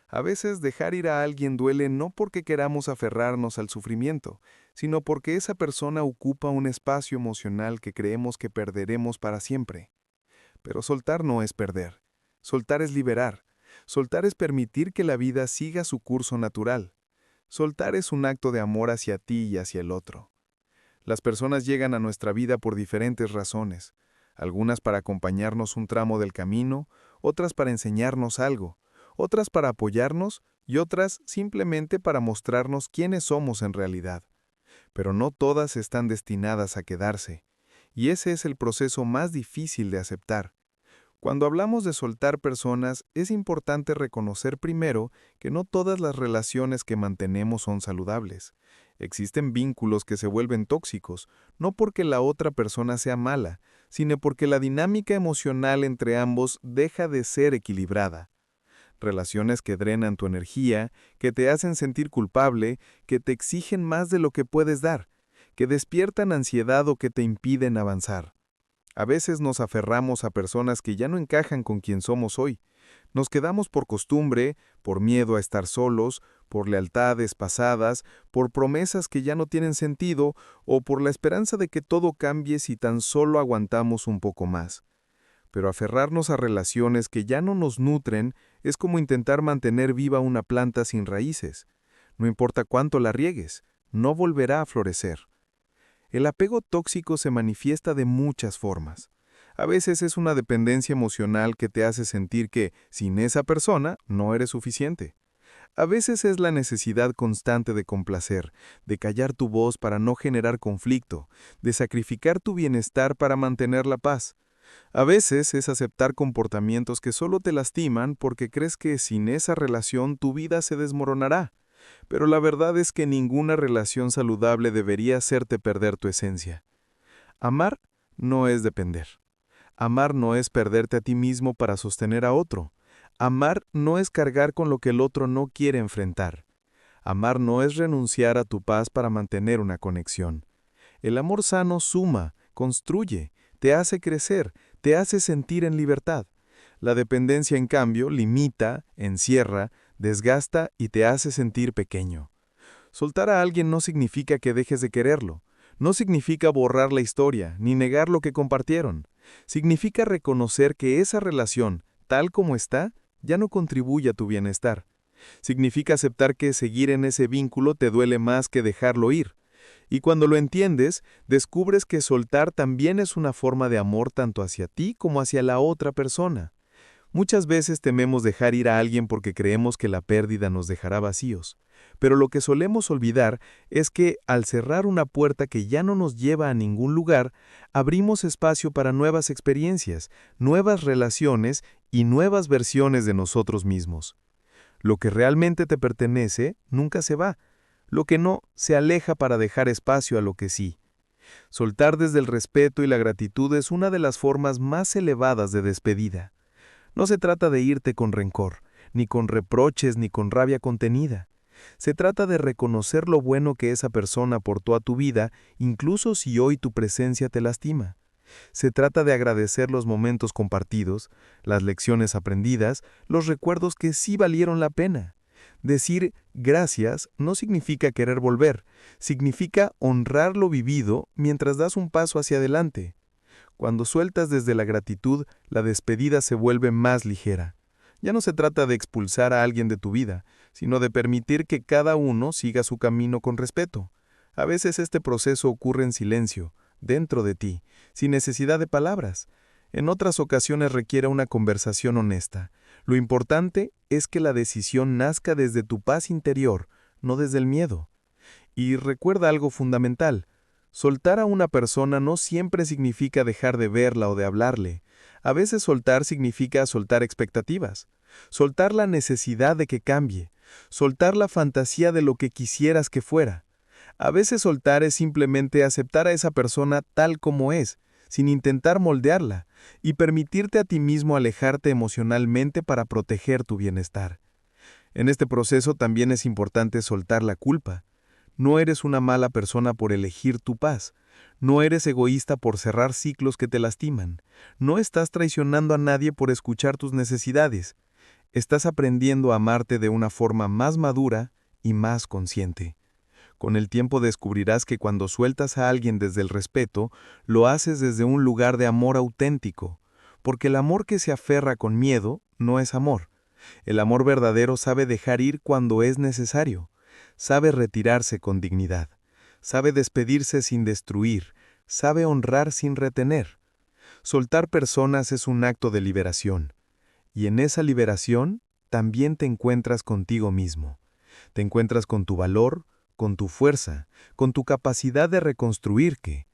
A veces dejar ir a alguien duele no porque queramos aferrarnos al sufrimiento, sino porque esa persona ocupa un espacio emocional que creemos que perderemos para siempre. Pero soltar no es perder. Soltar es liberar. Soltar es permitir que la vida siga su curso natural. Soltar es un acto de amor hacia ti y hacia el otro. Las personas llegan a nuestra vida por diferentes razones, algunas para acompañarnos un tramo del camino, otras para enseñarnos algo, otras para apoyarnos y otras simplemente para mostrarnos quiénes somos en realidad. Pero no todas están destinadas a quedarse, y ese es el proceso más difícil de aceptar. Cuando hablamos de soltar personas, es importante reconocer primero que no todas las relaciones que mantenemos son saludables. Existen vínculos que se vuelven tóxicos, no porque la otra persona sea mala, sino porque la dinámica emocional entre ambos deja de ser equilibrada. Relaciones que drenan tu energía, que te hacen sentir culpable, que te exigen más de lo que puedes dar, que despiertan ansiedad o que te impiden avanzar. A veces nos aferramos a personas que ya no encajan con quien somos hoy. Nos quedamos por costumbre, por miedo a estar solos, por lealtades pasadas, por promesas que ya no tienen sentido o por la esperanza de que todo cambie si tan solo aguantamos un poco más. Pero aferrarnos a relaciones que ya no nos nutren es como intentar mantener viva una planta sin raíces. No importa cuánto la riegues, no volverá a florecer. El apego tóxico se manifiesta de muchas formas. A veces es una dependencia emocional que te hace sentir que, sin esa persona, no eres suficiente. A veces es la necesidad constante de complacer, de callar tu voz para no generar conflicto, de sacrificar tu bienestar para mantener la paz. A veces es aceptar comportamientos que solo te lastiman porque crees que sin esa relación tu vida se desmoronará. Pero la verdad es que ninguna relación saludable debería hacerte perder tu esencia. Amar no es depender. Amar no es perderte a ti mismo para sostener a otro. Amar no es cargar con lo que el otro no quiere enfrentar. Amar no es renunciar a tu paz para mantener una conexión. El amor sano suma, construye, te hace crecer, te hace sentir en libertad. La dependencia, en cambio, limita, encierra, desgasta y te hace sentir pequeño. Soltar a alguien no significa que dejes de quererlo. No significa borrar la historia, ni negar lo que compartieron. Significa reconocer que esa relación, tal como está, ya no contribuye a tu bienestar. Significa aceptar que seguir en ese vínculo te duele más que dejarlo ir. Y cuando lo entiendes, descubres que soltar también es una forma de amor tanto hacia ti como hacia la otra persona. Muchas veces tememos dejar ir a alguien porque creemos que la pérdida nos dejará vacíos. Pero lo que solemos olvidar es que, al cerrar una puerta que ya no nos lleva a ningún lugar, abrimos espacio para nuevas experiencias, nuevas relaciones y nuevas versiones de nosotros mismos. Lo que realmente te pertenece nunca se va. Lo que no, se aleja para dejar espacio a lo que sí. Soltar desde el respeto y la gratitud es una de las formas más elevadas de despedida. No se trata de irte con rencor, ni con reproches, ni con rabia contenida. Se trata de reconocer lo bueno que esa persona aportó a tu vida, incluso si hoy tu presencia te lastima. Se trata de agradecer los momentos compartidos, las lecciones aprendidas, los recuerdos que sí valieron la pena. Decir gracias no significa querer volver, significa honrar lo vivido mientras das un paso hacia adelante. Cuando sueltas desde la gratitud, la despedida se vuelve más ligera. Ya no se trata de expulsar a alguien de tu vida, sino de permitir que cada uno siga su camino con respeto. A veces este proceso ocurre en silencio, dentro de ti, sin necesidad de palabras. En otras ocasiones requiere una conversación honesta. Lo importante es que la decisión nazca desde tu paz interior, no desde el miedo. Y recuerda algo fundamental. Soltar a una persona no siempre significa dejar de verla o de hablarle. A veces soltar significa soltar expectativas, soltar la necesidad de que cambie, soltar la fantasía de lo que quisieras que fuera. A veces soltar es simplemente aceptar a esa persona tal como es, sin intentar moldearla, y permitirte a ti mismo alejarte emocionalmente para proteger tu bienestar. En este proceso también es importante soltar la culpa. No eres una mala persona por elegir tu paz. No eres egoísta por cerrar ciclos que te lastiman. No estás traicionando a nadie por escuchar tus necesidades. Estás aprendiendo a amarte de una forma más madura y más consciente. Con el tiempo descubrirás que cuando sueltas a alguien desde el respeto, lo haces desde un lugar de amor auténtico, porque el amor que se aferra con miedo no es amor. El amor verdadero sabe dejar ir cuando es necesario, sabe retirarse con dignidad, sabe despedirse sin destruir, sabe honrar sin retener. Soltar personas es un acto de liberación, y en esa liberación también te encuentras contigo mismo. Te encuentras con tu valor, con tu fuerza, con tu capacidad de reconstruirte.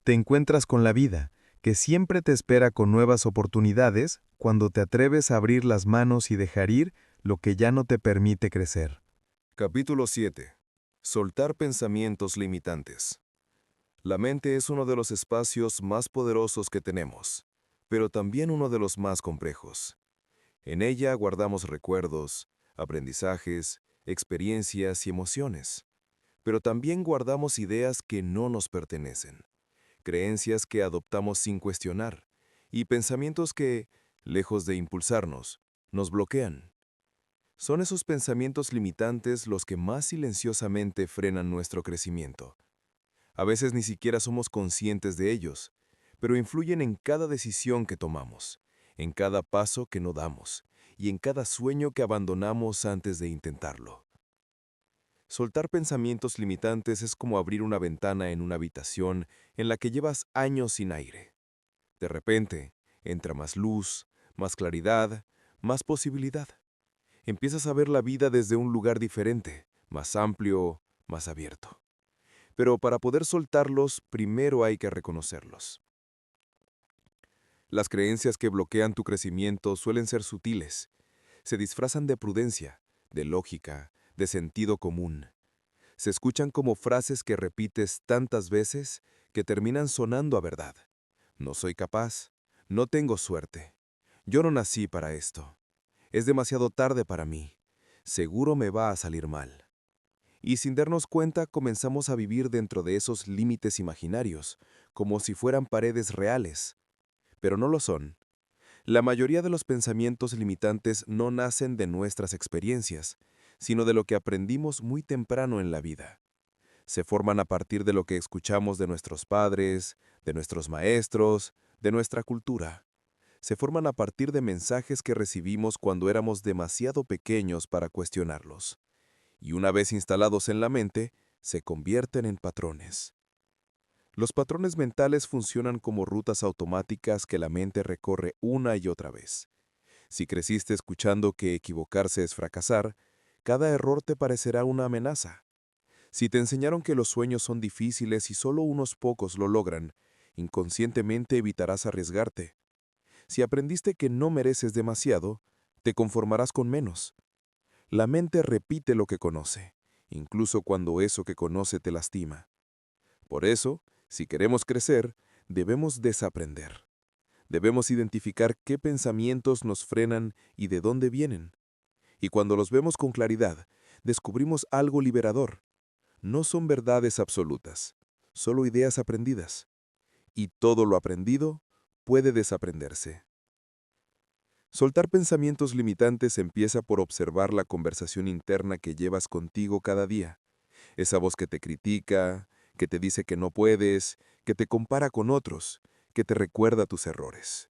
Te encuentras con la vida, que siempre te espera con nuevas oportunidades cuando te atreves a abrir las manos y dejar ir lo que ya no te permite crecer. Capítulo 7. Soltar pensamientos limitantes. La mente es uno de los espacios más poderosos que tenemos, pero también uno de los más complejos. En ella guardamos recuerdos, aprendizajes, experiencias y emociones, pero también guardamos ideas que no nos pertenecen, creencias que adoptamos sin cuestionar, y pensamientos que, lejos de impulsarnos, nos bloquean. Son esos pensamientos limitantes los que más silenciosamente frenan nuestro crecimiento. A veces ni siquiera somos conscientes de ellos, pero influyen en cada decisión que tomamos, en cada paso que no damos y en cada sueño que abandonamos antes de intentarlo. Soltar pensamientos limitantes es como abrir una ventana en una habitación en la que llevas años sin aire. De repente, entra más luz, más claridad, más posibilidad. Empiezas a ver la vida desde un lugar diferente, más amplio, más abierto. Pero para poder soltarlos, primero hay que reconocerlos. Las creencias que bloquean tu crecimiento suelen ser sutiles. Se disfrazan de prudencia, de lógica, de sentido común. Se escuchan como frases que repites tantas veces que terminan sonando a verdad. No soy capaz, no tengo suerte. Yo no nací para esto. Es demasiado tarde para mí. Seguro me va a salir mal. Y sin darnos cuenta comenzamos a vivir dentro de esos límites imaginarios, como si fueran paredes reales. Pero no lo son. La mayoría de los pensamientos limitantes no nacen de nuestras experiencias, sino de lo que aprendimos muy temprano en la vida. Se forman a partir de lo que escuchamos de nuestros padres, de nuestros maestros, de nuestra cultura. Se forman a partir de mensajes que recibimos cuando éramos demasiado pequeños para cuestionarlos. Y una vez instalados en la mente, se convierten en patrones. Los patrones mentales funcionan como rutas automáticas que la mente recorre una y otra vez. Si creciste escuchando que equivocarse es fracasar, cada error te parecerá una amenaza. Si te enseñaron que los sueños son difíciles y solo unos pocos lo logran, inconscientemente evitarás arriesgarte. Si aprendiste que no mereces demasiado, te conformarás con menos. La mente repite lo que conoce, incluso cuando eso que conoce te lastima. Por eso, si queremos crecer, debemos desaprender. Debemos identificar qué pensamientos nos frenan y de dónde vienen. Y cuando los vemos con claridad, descubrimos algo liberador. No son verdades absolutas, solo ideas aprendidas. Y todo lo aprendido puede desaprenderse. Soltar pensamientos limitantes empieza por observar la conversación interna que llevas contigo cada día. Esa voz que te critica, que te dice que no puedes, que te compara con otros, que te recuerda tus errores.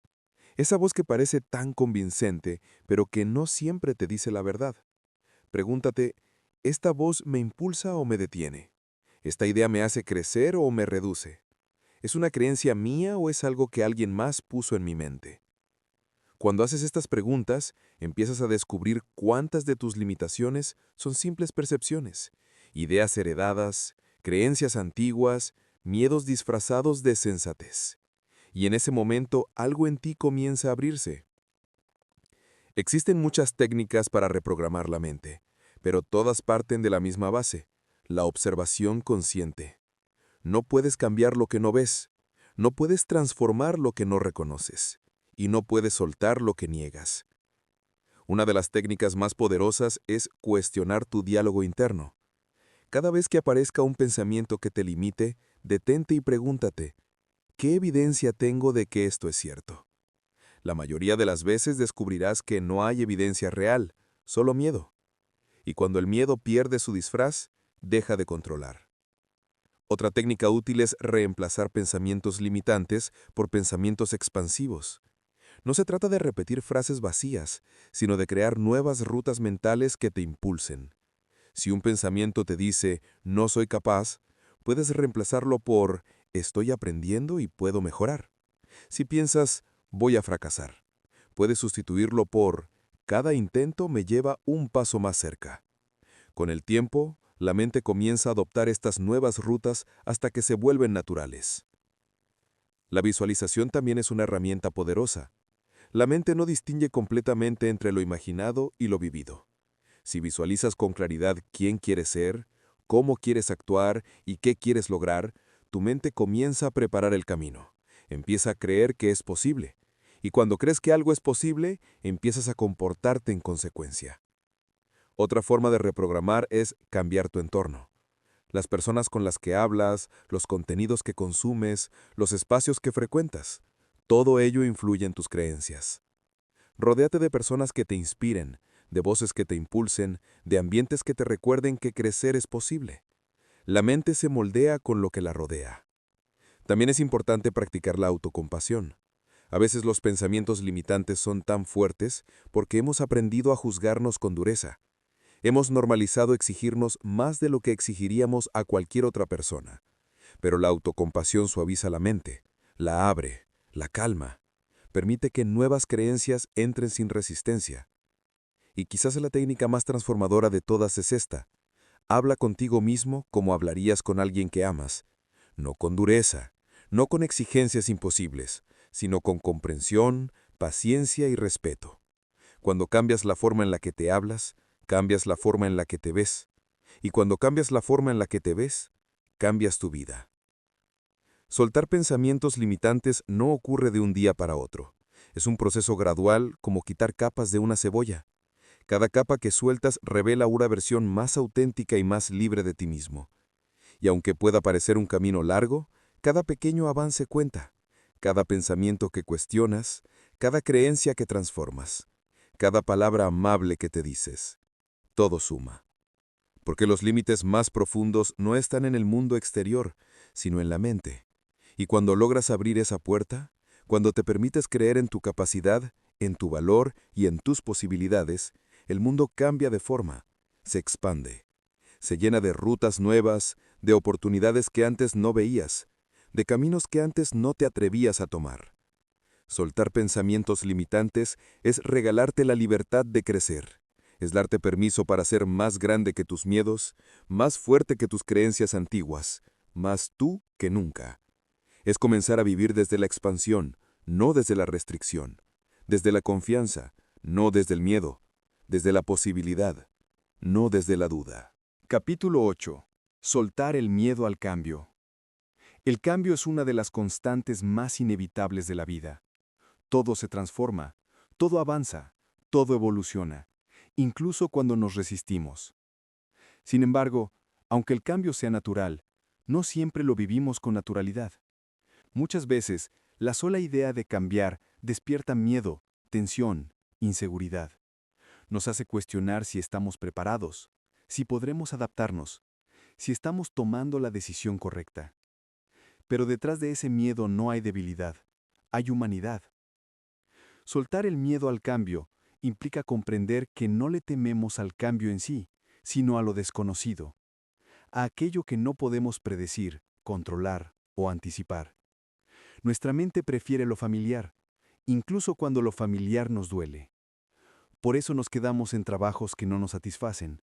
Esa voz que parece tan convincente, pero que no siempre te dice la verdad. Pregúntate, ¿esta voz me impulsa o me detiene? ¿Esta idea me hace crecer o me reduce? ¿Es una creencia mía o es algo que alguien más puso en mi mente? Cuando haces estas preguntas, empiezas a descubrir cuántas de tus limitaciones son simples percepciones, ideas heredadas, creencias antiguas, miedos disfrazados de sensatez. Y en ese momento algo en ti comienza a abrirse. Existen muchas técnicas para reprogramar la mente, pero todas parten de la misma base, la observación consciente. No puedes cambiar lo que no ves, no puedes transformar lo que no reconoces, y no puedes soltar lo que niegas. Una de las técnicas más poderosas es cuestionar tu diálogo interno. Cada vez que aparezca un pensamiento que te limite, detente y pregúntate, ¿qué evidencia tengo de que esto es cierto? La mayoría de las veces descubrirás que no hay evidencia real, solo miedo. Y cuando el miedo pierde su disfraz, deja de controlar. Otra técnica útil es reemplazar pensamientos limitantes por pensamientos expansivos. No se trata de repetir frases vacías, sino de crear nuevas rutas mentales que te impulsen. Si un pensamiento te dice, no soy capaz, puedes reemplazarlo por, estoy aprendiendo y puedo mejorar. Si piensas, voy a fracasar, puedes sustituirlo por, cada intento me lleva un paso más cerca. Con el tiempo, la mente comienza a adoptar estas nuevas rutas hasta que se vuelven naturales. La visualización también es una herramienta poderosa. La mente no distingue completamente entre lo imaginado y lo vivido. Si visualizas con claridad quién quieres ser, cómo quieres actuar y qué quieres lograr, tu mente comienza a preparar el camino. Empieza a creer que es posible. Y cuando crees que algo es posible, empiezas a comportarte en consecuencia. Otra forma de reprogramar es cambiar tu entorno. Las personas con las que hablas, los contenidos que consumes, los espacios que frecuentas, todo ello influye en tus creencias. Rodéate de personas que te inspiren, de voces que te impulsen, de ambientes que te recuerden que crecer es posible. La mente se moldea con lo que la rodea. También es importante practicar la autocompasión. A veces los pensamientos limitantes son tan fuertes porque hemos aprendido a juzgarnos con dureza. Hemos normalizado exigirnos más de lo que exigiríamos a cualquier otra persona. Pero la autocompasión suaviza la mente, la abre, la calma, permite que nuevas creencias entren sin resistencia. Y quizás la técnica más transformadora de todas es esta. Habla contigo mismo como hablarías con alguien que amas, no con dureza, no con exigencias imposibles, sino con comprensión, paciencia y respeto. Cuando cambias la forma en la que te hablas, cambias la forma en la que te ves. Y cuando cambias la forma en la que te ves, cambias tu vida. Soltar pensamientos limitantes no ocurre de un día para otro. Es un proceso gradual como quitar capas de una cebolla. Cada capa que sueltas revela una versión más auténtica y más libre de ti mismo. Y aunque pueda parecer un camino largo, cada pequeño avance cuenta. Cada pensamiento que cuestionas, cada creencia que transformas, cada palabra amable que te dices. Todo suma. Porque los límites más profundos no están en el mundo exterior, sino en la mente. Y cuando logras abrir esa puerta, cuando te permites creer en tu capacidad, en tu valor y en tus posibilidades, el mundo cambia de forma, se expande. Se llena de rutas nuevas, de oportunidades que antes no veías, de caminos que antes no te atrevías a tomar. Soltar pensamientos limitantes es regalarte la libertad de crecer. Es darte permiso para ser más grande que tus miedos, más fuerte que tus creencias antiguas, más tú que nunca. Es comenzar a vivir desde la expansión, no desde la restricción, desde la confianza, no desde el miedo, desde la posibilidad, no desde la duda. Capítulo 8. Soltar el miedo al cambio. El cambio es una de las constantes más inevitables de la vida. Todo se transforma, todo avanza, todo evoluciona, incluso cuando nos resistimos. Sin embargo, aunque el cambio sea natural, no siempre lo vivimos con naturalidad. Muchas veces, la sola idea de cambiar despierta miedo, tensión, inseguridad. Nos hace cuestionar si estamos preparados, si podremos adaptarnos, si estamos tomando la decisión correcta. Pero detrás de ese miedo no hay debilidad, hay humanidad. Soltar el miedo al cambio implica comprender que no le tememos al cambio en sí, sino a lo desconocido, a aquello que no podemos predecir, controlar o anticipar. Nuestra mente prefiere lo familiar, incluso cuando lo familiar nos duele. Por eso nos quedamos en trabajos que no nos satisfacen,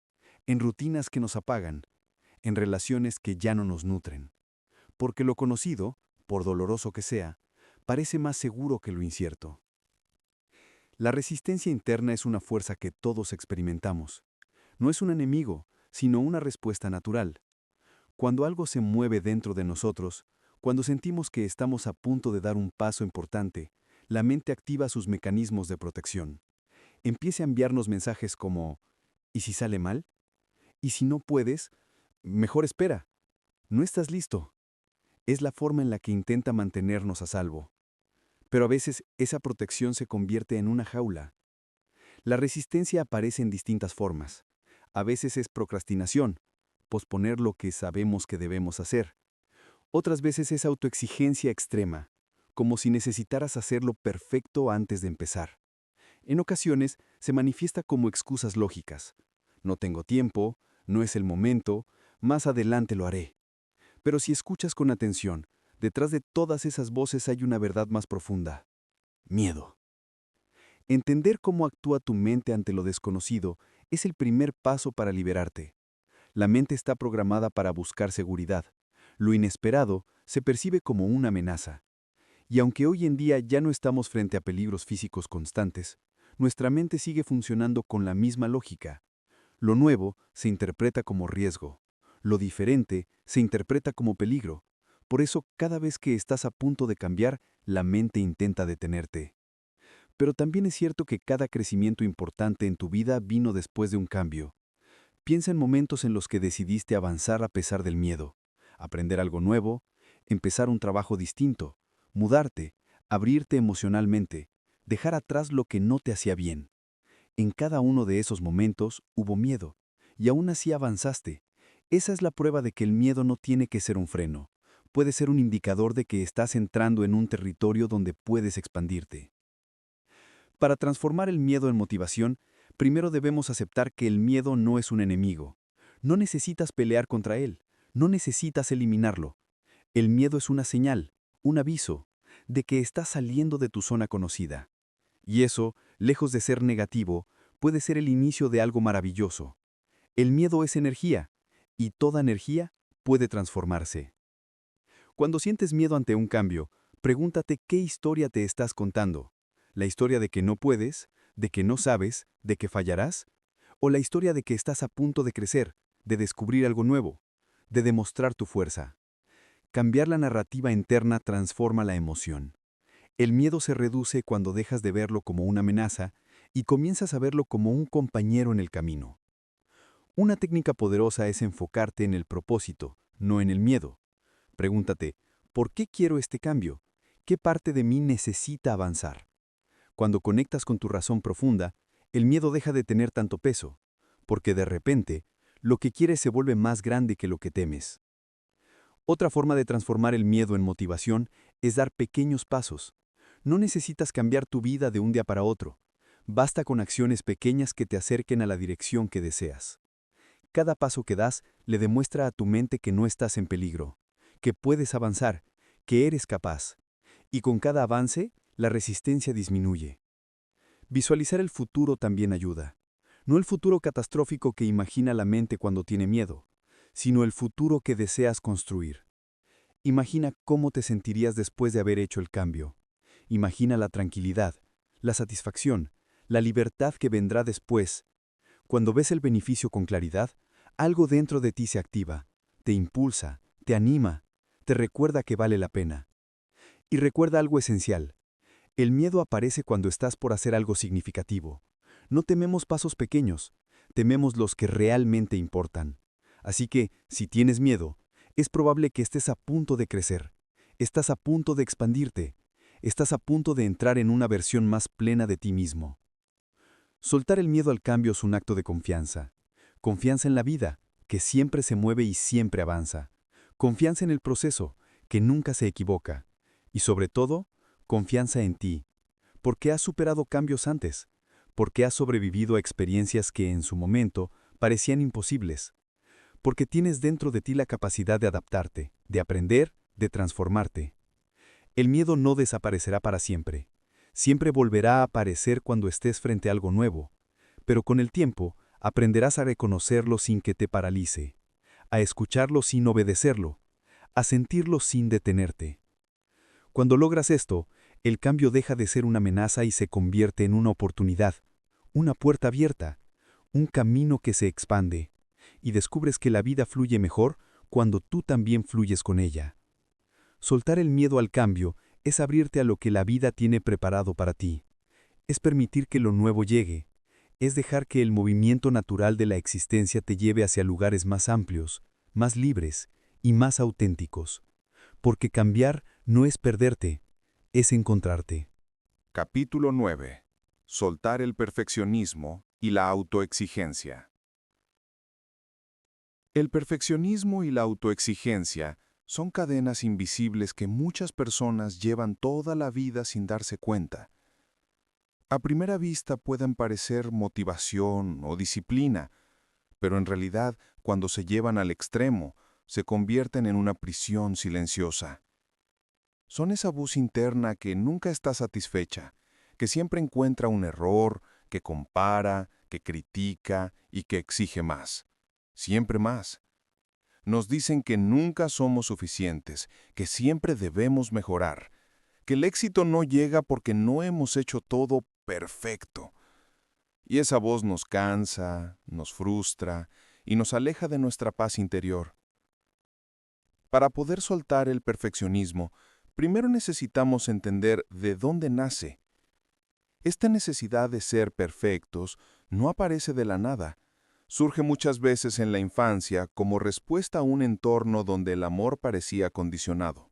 en rutinas que nos apagan, en relaciones que ya no nos nutren. Porque lo conocido, por doloroso que sea, parece más seguro que lo incierto. La resistencia interna es una fuerza que todos experimentamos. No es un enemigo, sino una respuesta natural. Cuando algo se mueve dentro de nosotros, cuando sentimos que estamos a punto de dar un paso importante, la mente activa sus mecanismos de protección. Empieza a enviarnos mensajes como, ¿y si sale mal? ¿Y si no puedes? Mejor espera. No estás listo. Es la forma en la que intenta mantenernos a salvo. Pero a veces esa protección se convierte en una jaula. La resistencia aparece en distintas formas. A veces es procrastinación, posponer lo que sabemos que debemos hacer. Otras veces es autoexigencia extrema, como si necesitaras hacerlo perfecto antes de empezar. En ocasiones se manifiesta como excusas lógicas. No tengo tiempo, no es el momento, más adelante lo haré. Pero si escuchas con atención, detrás de todas esas voces hay una verdad más profunda. Miedo. Entender cómo actúa tu mente ante lo desconocido es el primer paso para liberarte. La mente está programada para buscar seguridad. Lo inesperado se percibe como una amenaza. Y aunque hoy en día ya no estamos frente a peligros físicos constantes, nuestra mente sigue funcionando con la misma lógica. Lo nuevo se interpreta como riesgo. Lo diferente se interpreta como peligro. Por eso, cada vez que estás a punto de cambiar, la mente intenta detenerte. Pero también es cierto que cada crecimiento importante en tu vida vino después de un cambio. Piensa en momentos en los que decidiste avanzar a pesar del miedo, aprender algo nuevo, empezar un trabajo distinto, mudarte, abrirte emocionalmente, dejar atrás lo que no te hacía bien. En cada uno de esos momentos hubo miedo, y aún así avanzaste. Esa es la prueba de que el miedo no tiene que ser un freno. Puede ser un indicador de que estás entrando en un territorio donde puedes expandirte. Para transformar el miedo en motivación, primero debemos aceptar que el miedo no es un enemigo. No necesitas pelear contra él, no necesitas eliminarlo. El miedo es una señal, un aviso, de que estás saliendo de tu zona conocida. Y eso, lejos de ser negativo, puede ser el inicio de algo maravilloso. El miedo es energía, y toda energía puede transformarse. Cuando sientes miedo ante un cambio, pregúntate qué historia te estás contando. ¿La historia de que no puedes, de que no sabes, de que fallarás? ¿O la historia de que estás a punto de crecer, de descubrir algo nuevo, de demostrar tu fuerza? Cambiar la narrativa interna transforma la emoción. El miedo se reduce cuando dejas de verlo como una amenaza y comienzas a verlo como un compañero en el camino. Una técnica poderosa es enfocarte en el propósito, no en el miedo. Pregúntate, ¿por qué quiero este cambio? ¿Qué parte de mí necesita avanzar? Cuando conectas con tu razón profunda, el miedo deja de tener tanto peso, porque de repente, lo que quieres se vuelve más grande que lo que temes. Otra forma de transformar el miedo en motivación es dar pequeños pasos. No necesitas cambiar tu vida de un día para otro. Basta con acciones pequeñas que te acerquen a la dirección que deseas. Cada paso que das le demuestra a tu mente que no estás en peligro, que puedes avanzar, que eres capaz. Y con cada avance, la resistencia disminuye. Visualizar el futuro también ayuda. No el futuro catastrófico que imagina la mente cuando tiene miedo, sino el futuro que deseas construir. Imagina cómo te sentirías después de haber hecho el cambio. Imagina la tranquilidad, la satisfacción, la libertad que vendrá después. Cuando ves el beneficio con claridad, algo dentro de ti se activa, te impulsa, te anima, te recuerda que vale la pena. Y recuerda algo esencial. El miedo aparece cuando estás por hacer algo significativo. No tememos pasos pequeños, tememos los que realmente importan. Así que, si tienes miedo, es probable que estés a punto de crecer, estás a punto de expandirte, estás a punto de entrar en una versión más plena de ti mismo. Soltar el miedo al cambio es un acto de confianza. Confianza en la vida, que siempre se mueve y siempre avanza. Confianza en el proceso, que nunca se equivoca. Y sobre todo, confianza en ti, porque has superado cambios antes, porque has sobrevivido a experiencias que en su momento parecían imposibles, porque tienes dentro de ti la capacidad de adaptarte, de aprender, de transformarte. El miedo no desaparecerá para siempre. Siempre volverá a aparecer cuando estés frente a algo nuevo, pero con el tiempo aprenderás a reconocerlo sin que te paralice, a escucharlo sin obedecerlo, a sentirlo sin detenerte. Cuando logras esto, el cambio deja de ser una amenaza y se convierte en una oportunidad, una puerta abierta, un camino que se expande, y descubres que la vida fluye mejor cuando tú también fluyes con ella. Soltar el miedo al cambio es abrirte a lo que la vida tiene preparado para ti. Es permitir que lo nuevo llegue. Es dejar que el movimiento natural de la existencia te lleve hacia lugares más amplios, más libres y más auténticos. Porque cambiar no es perderte, es encontrarte. Capítulo 9. Soltar el perfeccionismo y la autoexigencia. El perfeccionismo y la autoexigencia son cadenas invisibles que muchas personas llevan toda la vida sin darse cuenta. A primera vista pueden parecer motivación o disciplina, pero en realidad, cuando se llevan al extremo, se convierten en una prisión silenciosa. Son esa voz interna que nunca está satisfecha, que siempre encuentra un error, que compara, que critica y que exige más. Siempre más. Nos dicen que nunca somos suficientes, que siempre debemos mejorar, que el éxito no llega porque no hemos hecho todo perfecto. Y esa voz nos cansa, nos frustra y nos aleja de nuestra paz interior. Para poder soltar el perfeccionismo, primero necesitamos entender de dónde nace. Esta necesidad de ser perfectos no aparece de la nada. Surge muchas veces en la infancia como respuesta a un entorno donde el amor parecía condicionado.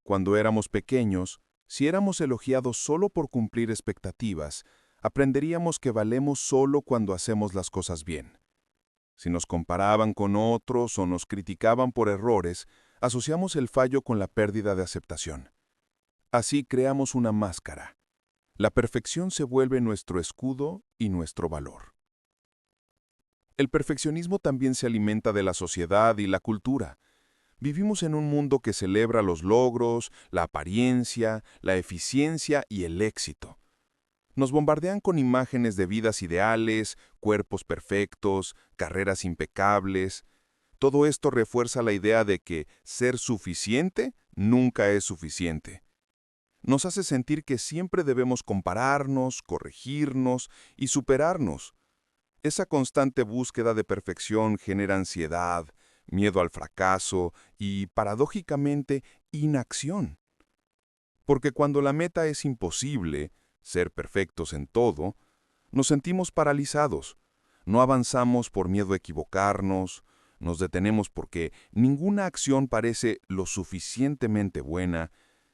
Cuando éramos pequeños, si éramos elogiados solo por cumplir expectativas, aprenderíamos que valemos solo cuando hacemos las cosas bien. Si nos comparaban con otros o nos criticaban por errores, asociamos el fallo con la pérdida de aceptación. Así creamos una máscara. La perfección se vuelve nuestro escudo y nuestro valor. El perfeccionismo también se alimenta de la sociedad y la cultura. Vivimos en un mundo que celebra los logros, la apariencia, la eficiencia y el éxito. Nos bombardean con imágenes de vidas ideales, cuerpos perfectos, carreras impecables. Todo esto refuerza la idea de que ser suficiente nunca es suficiente. Nos hace sentir que siempre debemos compararnos, corregirnos y superarnos. Esa constante búsqueda de perfección genera ansiedad, miedo al fracaso y, paradójicamente, inacción. Porque cuando la meta es imposible, ser perfectos en todo, Nos sentimos paralizados. No avanzamos por miedo a equivocarnos, nos detenemos porque ninguna acción parece lo suficientemente buena,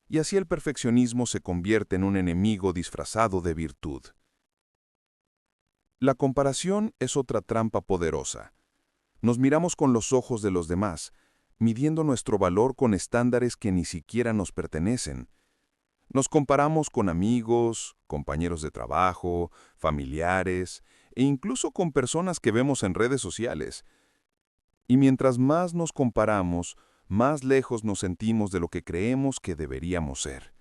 y así el perfeccionismo se convierte en un enemigo disfrazado de virtud. La comparación es otra trampa poderosa. Nos miramos con los ojos de los demás, midiendo nuestro valor con estándares que ni siquiera nos pertenecen. Nos comparamos con amigos, compañeros de trabajo, familiares e incluso con personas que vemos en redes sociales. Y mientras más nos comparamos, más lejos nos sentimos de lo que creemos que deberíamos ser.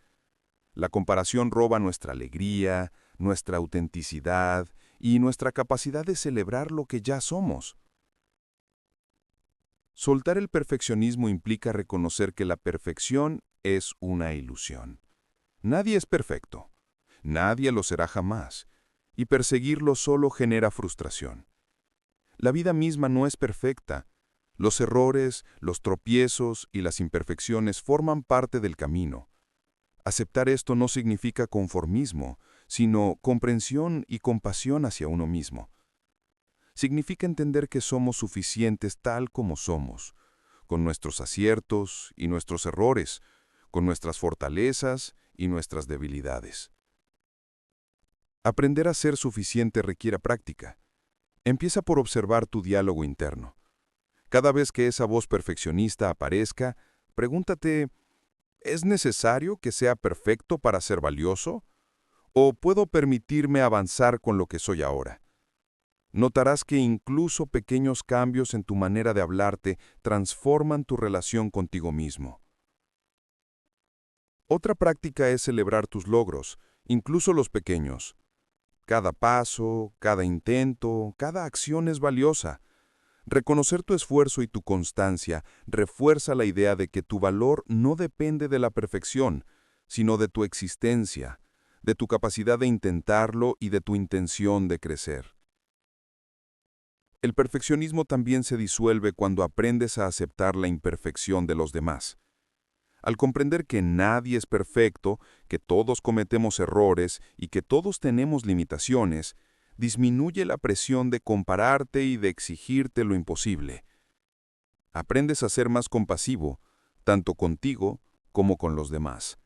La comparación roba nuestra alegría, nuestra autenticidad y nuestra capacidad de celebrar lo que ya somos. Soltar el perfeccionismo implica reconocer que la perfección es una ilusión. Nadie es perfecto, nadie lo será jamás, y perseguirlo solo genera frustración. La vida misma no es perfecta. Los errores, los tropiezos y las imperfecciones forman parte del camino. Aceptar esto no significa conformismo, sino comprensión y compasión hacia uno mismo. Significa entender que somos suficientes tal como somos, con nuestros aciertos y nuestros errores, con nuestras fortalezas y nuestras debilidades. Aprender a ser suficiente requiere práctica. Empieza por observar tu diálogo interno. Cada vez que esa voz perfeccionista aparezca, pregúntate, ¿es necesario que sea perfecto para ser valioso? ¿O puedo permitirme avanzar con lo que soy ahora? Notarás que incluso pequeños cambios en tu manera de hablarte transforman tu relación contigo mismo. Otra práctica es celebrar tus logros, incluso los pequeños. Cada paso, cada intento, cada acción es valiosa. Reconocer tu esfuerzo y tu constancia refuerza la idea de que tu valor no depende de la perfección, sino de tu existencia, de tu capacidad de intentarlo y de tu intención de crecer. El perfeccionismo también se disuelve cuando aprendes a aceptar la imperfección de los demás. Al comprender que nadie es perfecto, que todos cometemos errores y que todos tenemos limitaciones, disminuye la presión de compararte y de exigirte lo imposible. Aprendes a ser más compasivo, tanto contigo como con los demás.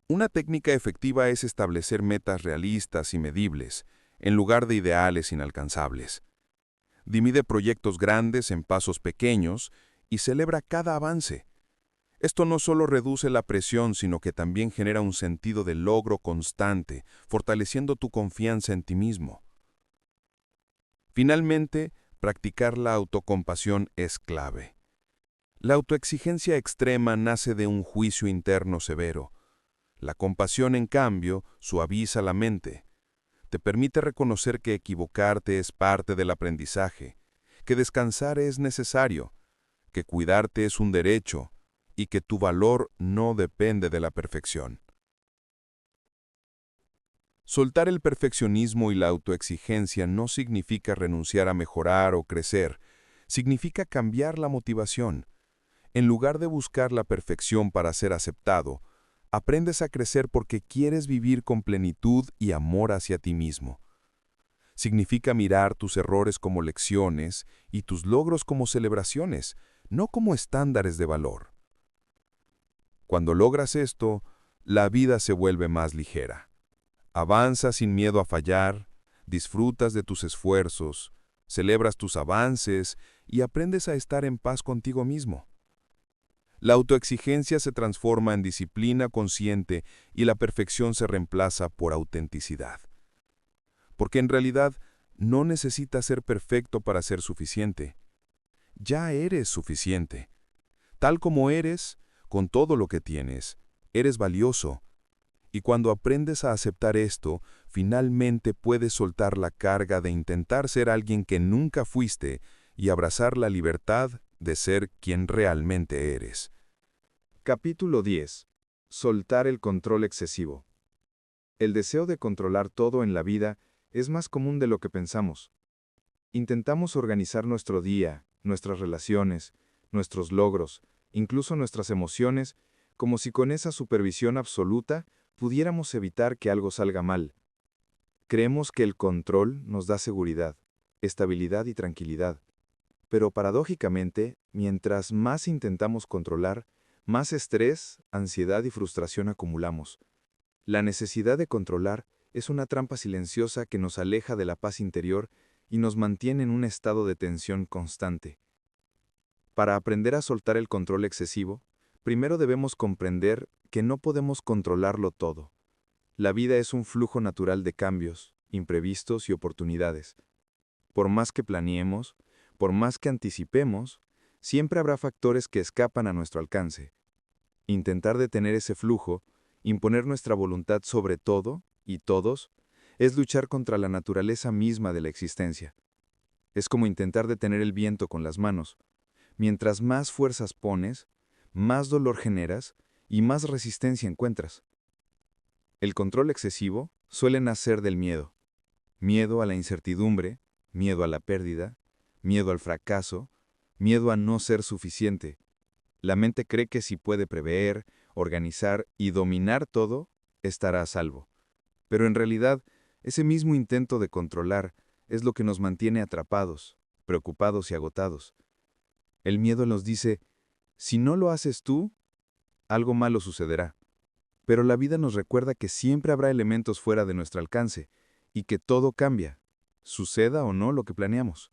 Una técnica efectiva es establecer metas realistas y medibles, en lugar de ideales inalcanzables. Divide proyectos grandes en pasos pequeños y celebra cada avance. Esto no solo reduce la presión, sino que también genera un sentido de logro constante, fortaleciendo tu confianza en ti mismo. Finalmente, practicar la autocompasión es clave. La autoexigencia extrema nace de un juicio interno severo. La compasión, en cambio, suaviza la mente. Te permite reconocer que equivocarte es parte del aprendizaje, que descansar es necesario, que cuidarte es un derecho, y que tu valor no depende de la perfección. Soltar el perfeccionismo y la autoexigencia no significa renunciar a mejorar o crecer, significa cambiar la motivación. En lugar de buscar la perfección para ser aceptado, aprendes a crecer porque quieres vivir con plenitud y amor hacia ti mismo. Significa mirar tus errores como lecciones y tus logros como celebraciones, no como estándares de valor. Cuando logras esto, la vida se vuelve más ligera. Avanzas sin miedo a fallar, disfrutas de tus esfuerzos, celebras tus avances y aprendes a estar en paz contigo mismo. La autoexigencia se transforma en disciplina consciente y la perfección se reemplaza por autenticidad. Porque en realidad no necesitas ser perfecto para ser suficiente. Ya eres suficiente. Tal como eres, con todo lo que tienes, eres valioso. Y cuando aprendes a aceptar esto, finalmente puedes soltar la carga de intentar ser alguien que nunca fuiste y abrazar la libertad de ser quien realmente eres. Capítulo 10. Soltar el control excesivo. El deseo de controlar todo en la vida es más común de lo que pensamos. Intentamos organizar nuestro día, nuestras relaciones, nuestros logros, incluso nuestras emociones, como si con esa supervisión absoluta pudiéramos evitar que algo salga mal. Creemos que el control nos da seguridad, estabilidad y tranquilidad. Pero paradójicamente, mientras más intentamos controlar, más estrés, ansiedad y frustración acumulamos. La necesidad de controlar es una trampa silenciosa que nos aleja de la paz interior y nos mantiene en un estado de tensión constante. Para aprender a soltar el control excesivo, primero debemos comprender que no podemos controlarlo todo. La vida es un flujo natural de cambios, imprevistos y oportunidades. Por más que planeemos, por más que anticipemos, siempre habrá factores que escapan a nuestro alcance. Intentar detener ese flujo, imponer nuestra voluntad sobre todo y todos, es luchar contra la naturaleza misma de la existencia. Es como intentar detener el viento con las manos. Mientras más fuerzas pones, más dolor generas y más resistencia encuentras. El control excesivo suele nacer del miedo. Miedo a la incertidumbre, miedo a la pérdida, miedo al fracaso, miedo a no ser suficiente. La mente cree que si puede prever, organizar y dominar todo, estará a salvo. Pero en realidad, ese mismo intento de controlar es lo que nos mantiene atrapados, preocupados y agotados. El miedo nos dice, si no lo haces tú, algo malo sucederá. Pero la vida nos recuerda que siempre habrá elementos fuera de nuestro alcance y que todo cambia, suceda o no lo que planeamos.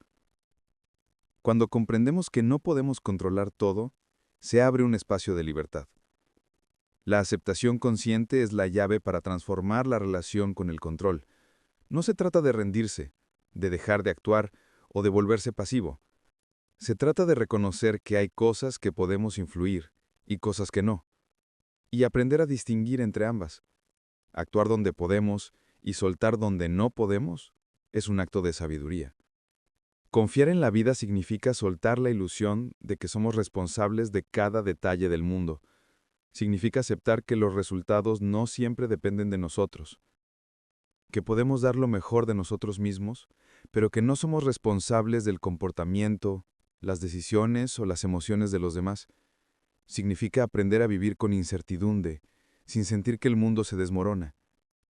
Cuando comprendemos que no podemos controlar todo, se abre un espacio de libertad. La aceptación consciente es la llave para transformar la relación con el control. No se trata de rendirse, de dejar de actuar o de volverse pasivo. Se trata de reconocer que hay cosas que podemos influir y cosas que no, y aprender a distinguir entre ambas. Actuar donde podemos y soltar donde no podemos es un acto de sabiduría. Confiar en la vida significa soltar la ilusión de que somos responsables de cada detalle del mundo. Significa aceptar que los resultados no siempre dependen de nosotros, que podemos dar lo mejor de nosotros mismos, pero que no somos responsables del comportamiento, las decisiones o las emociones de los demás. Significa aprender a vivir con incertidumbre, sin sentir que el mundo se desmorona.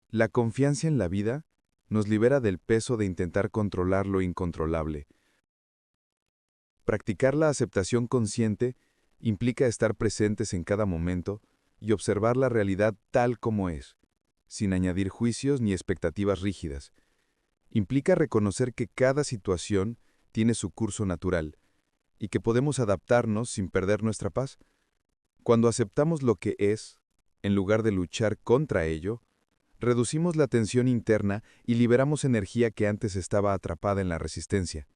La confianza en la vida nos libera del peso de intentar controlar lo incontrolable. Practicar la aceptación consciente implica estar presentes en cada momento y observar la realidad tal como es, sin añadir juicios ni expectativas rígidas. Implica reconocer que cada situación tiene su curso natural y que podemos adaptarnos sin perder nuestra paz. Cuando aceptamos lo que es, en lugar de luchar contra ello, reducimos la tensión interna y liberamos energía que antes estaba atrapada en la resistencia.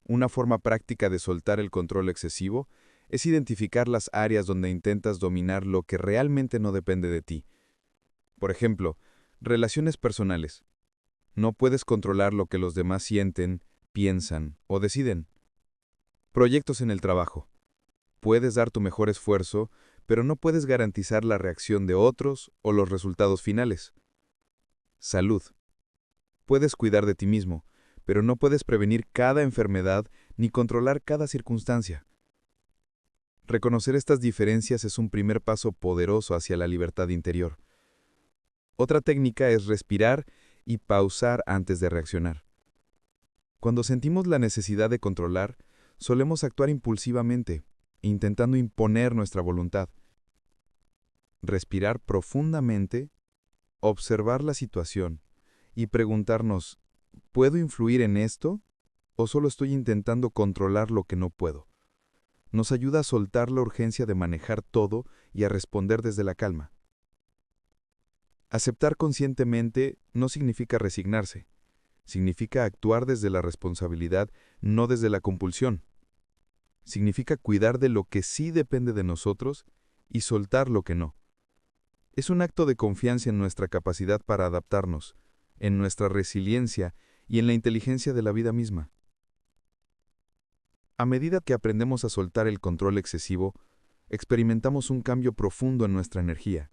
Una forma práctica de soltar el control excesivo es identificar las áreas donde intentas dominar lo que realmente no depende de ti. Por ejemplo, relaciones personales. No puedes controlar lo que los demás sienten, piensan o deciden. Proyectos en el trabajo. Puedes dar tu mejor esfuerzo, pero no puedes garantizar la reacción de otros o los resultados finales. Salud. Puedes cuidar de ti mismo, pero no puedes prevenir cada enfermedad ni controlar cada circunstancia. Reconocer estas diferencias es un primer paso poderoso hacia la libertad interior. Otra técnica es respirar y pausar antes de reaccionar. Cuando sentimos la necesidad de controlar, solemos actuar impulsivamente, intentando imponer nuestra voluntad. Respirar profundamente, observar la situación y preguntarnos, ¿puedo influir en esto o solo estoy intentando controlar lo que no puedo? Nos ayuda a soltar la urgencia de manejar todo y a responder desde la calma. Aceptar conscientemente no significa resignarse, significa actuar desde la responsabilidad, no desde la compulsión. Significa cuidar de lo que sí depende de nosotros y soltar lo que no. Es un acto de confianza en nuestra capacidad para adaptarnos, en nuestra resiliencia y en la inteligencia de la vida misma. A medida que aprendemos a soltar el control excesivo, experimentamos un cambio profundo en nuestra energía.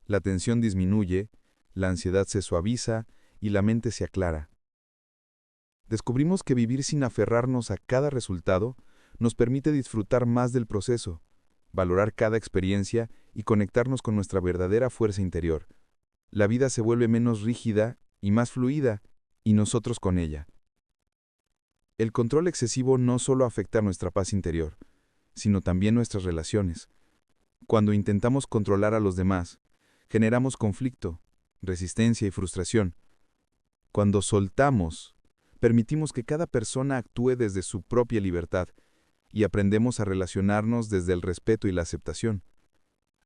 La tensión disminuye, la ansiedad se suaviza y la mente se aclara. Descubrimos que vivir sin aferrarnos a cada resultado nos permite disfrutar más del proceso, valorar cada experiencia y conectarnos con nuestra verdadera fuerza interior. La vida se vuelve menos rígida y más fluida, y nosotros con ella. El control excesivo no solo afecta nuestra paz interior, sino también nuestras relaciones. Cuando intentamos controlar a los demás, generamos conflicto, resistencia y frustración. Cuando soltamos, permitimos que cada persona actúe desde su propia libertad y aprendemos a relacionarnos desde el respeto y la aceptación.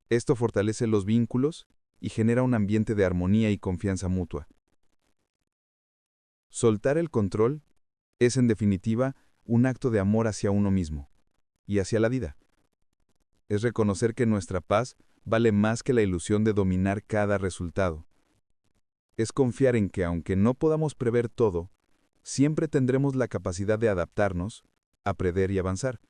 Esto fortalece los vínculos y genera un ambiente de armonía y confianza mutua. Soltar el control es, en definitiva, un acto de amor hacia uno mismo y hacia la vida. Es reconocer que nuestra paz vale más que la ilusión de dominar cada resultado. Es confiar en que, aunque no podamos prever todo, siempre tendremos la capacidad de adaptarnos, aprender y avanzar.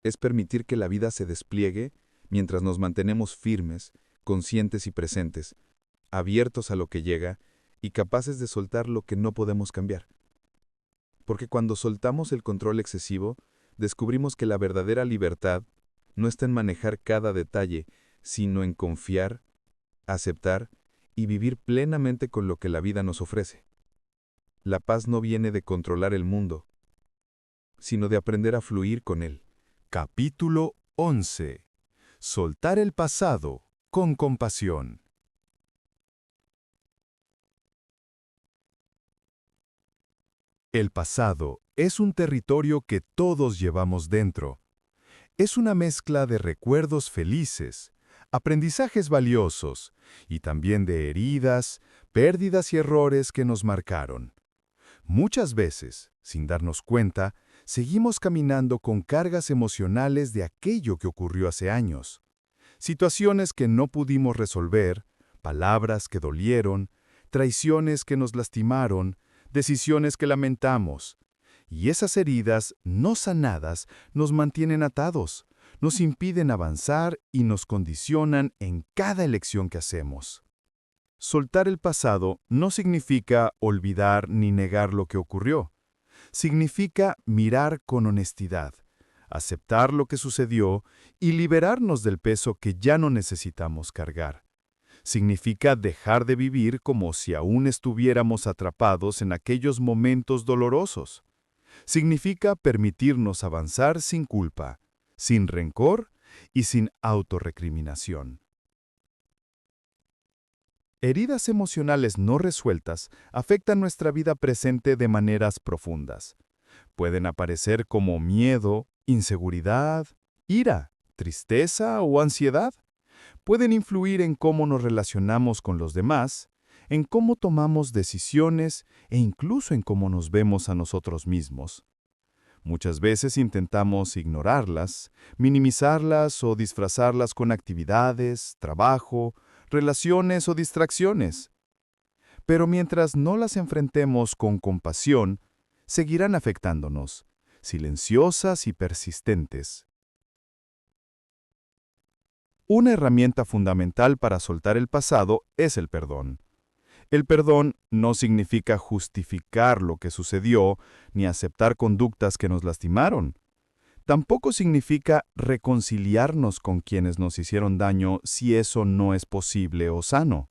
Es permitir que la vida se despliegue mientras nos mantenemos firmes, conscientes y presentes, abiertos a lo que llega y capaces de soltar lo que no podemos cambiar. Porque cuando soltamos el control excesivo, descubrimos que la verdadera libertad no está en manejar cada detalle, sino en confiar, aceptar y vivir plenamente con lo que la vida nos ofrece. La paz no viene de controlar el mundo, sino de aprender a fluir con él. Capítulo 11. Soltar el pasado con compasión. El pasado es un territorio que todos llevamos dentro. Es una mezcla de recuerdos felices, aprendizajes valiosos y también de heridas, pérdidas y errores que nos marcaron. Muchas veces, sin darnos cuenta, seguimos caminando con cargas emocionales de aquello que ocurrió hace años. Situaciones que no pudimos resolver, palabras que dolieron, traiciones que nos lastimaron, decisiones que lamentamos. Y esas heridas no sanadas nos mantienen atados, nos impiden avanzar y nos condicionan en cada elección que hacemos. Soltar el pasado no significa olvidar ni negar lo que ocurrió. Significa mirar con honestidad, aceptar lo que sucedió y liberarnos del peso que ya no necesitamos cargar. Significa dejar de vivir como si aún estuviéramos atrapados en aquellos momentos dolorosos. Significa permitirnos avanzar sin culpa, sin rencor y sin autorrecriminación. Heridas emocionales no resueltas afectan nuestra vida presente de maneras profundas. Pueden aparecer como miedo, inseguridad, ira, tristeza o ansiedad. Pueden influir en cómo nos relacionamos con los demás, en cómo tomamos decisiones e incluso en cómo nos vemos a nosotros mismos. Muchas veces intentamos ignorarlas, minimizarlas o disfrazarlas con actividades, trabajo, relaciones o distracciones. Pero mientras no las enfrentemos con compasión, seguirán afectándonos, silenciosas y persistentes. Una herramienta fundamental para soltar el pasado es el perdón. El perdón no significa justificar lo que sucedió ni aceptar conductas que nos lastimaron. Tampoco significa reconciliarnos con quienes nos hicieron daño si eso no es posible o sano.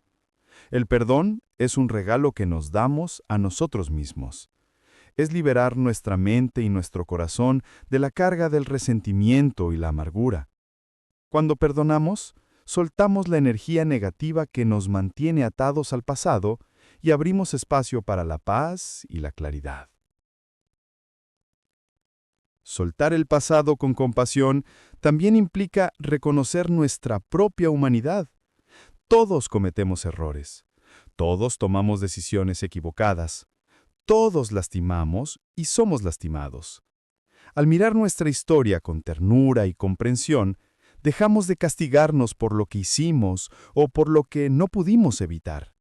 El perdón es un regalo que nos damos a nosotros mismos. Es liberar nuestra mente y nuestro corazón de la carga del resentimiento y la amargura. Cuando perdonamos, soltamos la energía negativa que nos mantiene atados al pasado y abrimos espacio para la paz y la claridad. Soltar el pasado con compasión también implica reconocer nuestra propia humanidad. Todos cometemos errores. Todos tomamos decisiones equivocadas. Todos lastimamos y somos lastimados. Al mirar nuestra historia con ternura y comprensión, dejamos de castigarnos por lo que hicimos o por lo que no pudimos evitar.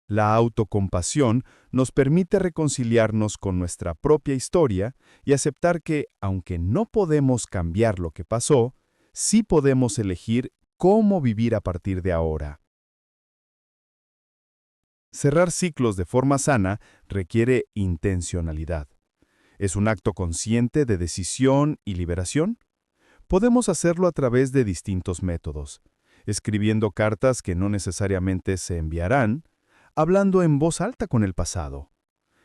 La autocompasión nos permite reconciliarnos con nuestra propia historia y aceptar que, aunque no podemos cambiar lo que pasó, sí podemos elegir cómo vivir a partir de ahora. Cerrar ciclos de forma sana requiere intencionalidad. ¿Es un acto consciente de decisión y liberación? Podemos hacerlo a través de distintos métodos. escribiendo cartas que no necesariamente se enviarán, hablando en voz alta con el pasado,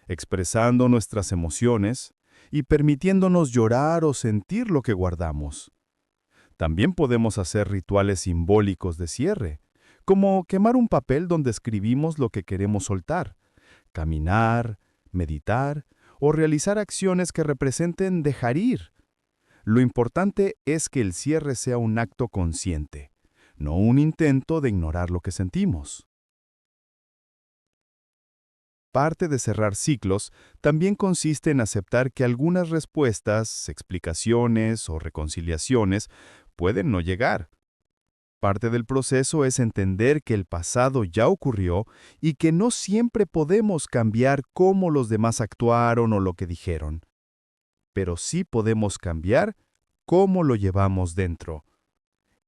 expresando nuestras emociones y permitiéndonos llorar o sentir lo que guardamos. También podemos hacer rituales simbólicos de cierre, como quemar un papel donde escribimos lo que queremos soltar, caminar, meditar o realizar acciones que representen dejar ir. Lo importante es que el cierre sea un acto consciente, no un intento de ignorar lo que sentimos. Parte de cerrar ciclos también consiste en aceptar que algunas respuestas, explicaciones o reconciliaciones pueden no llegar. Parte del proceso es entender que el pasado ya ocurrió y que no siempre podemos cambiar cómo los demás actuaron o lo que dijeron. Pero sí podemos cambiar cómo lo llevamos dentro.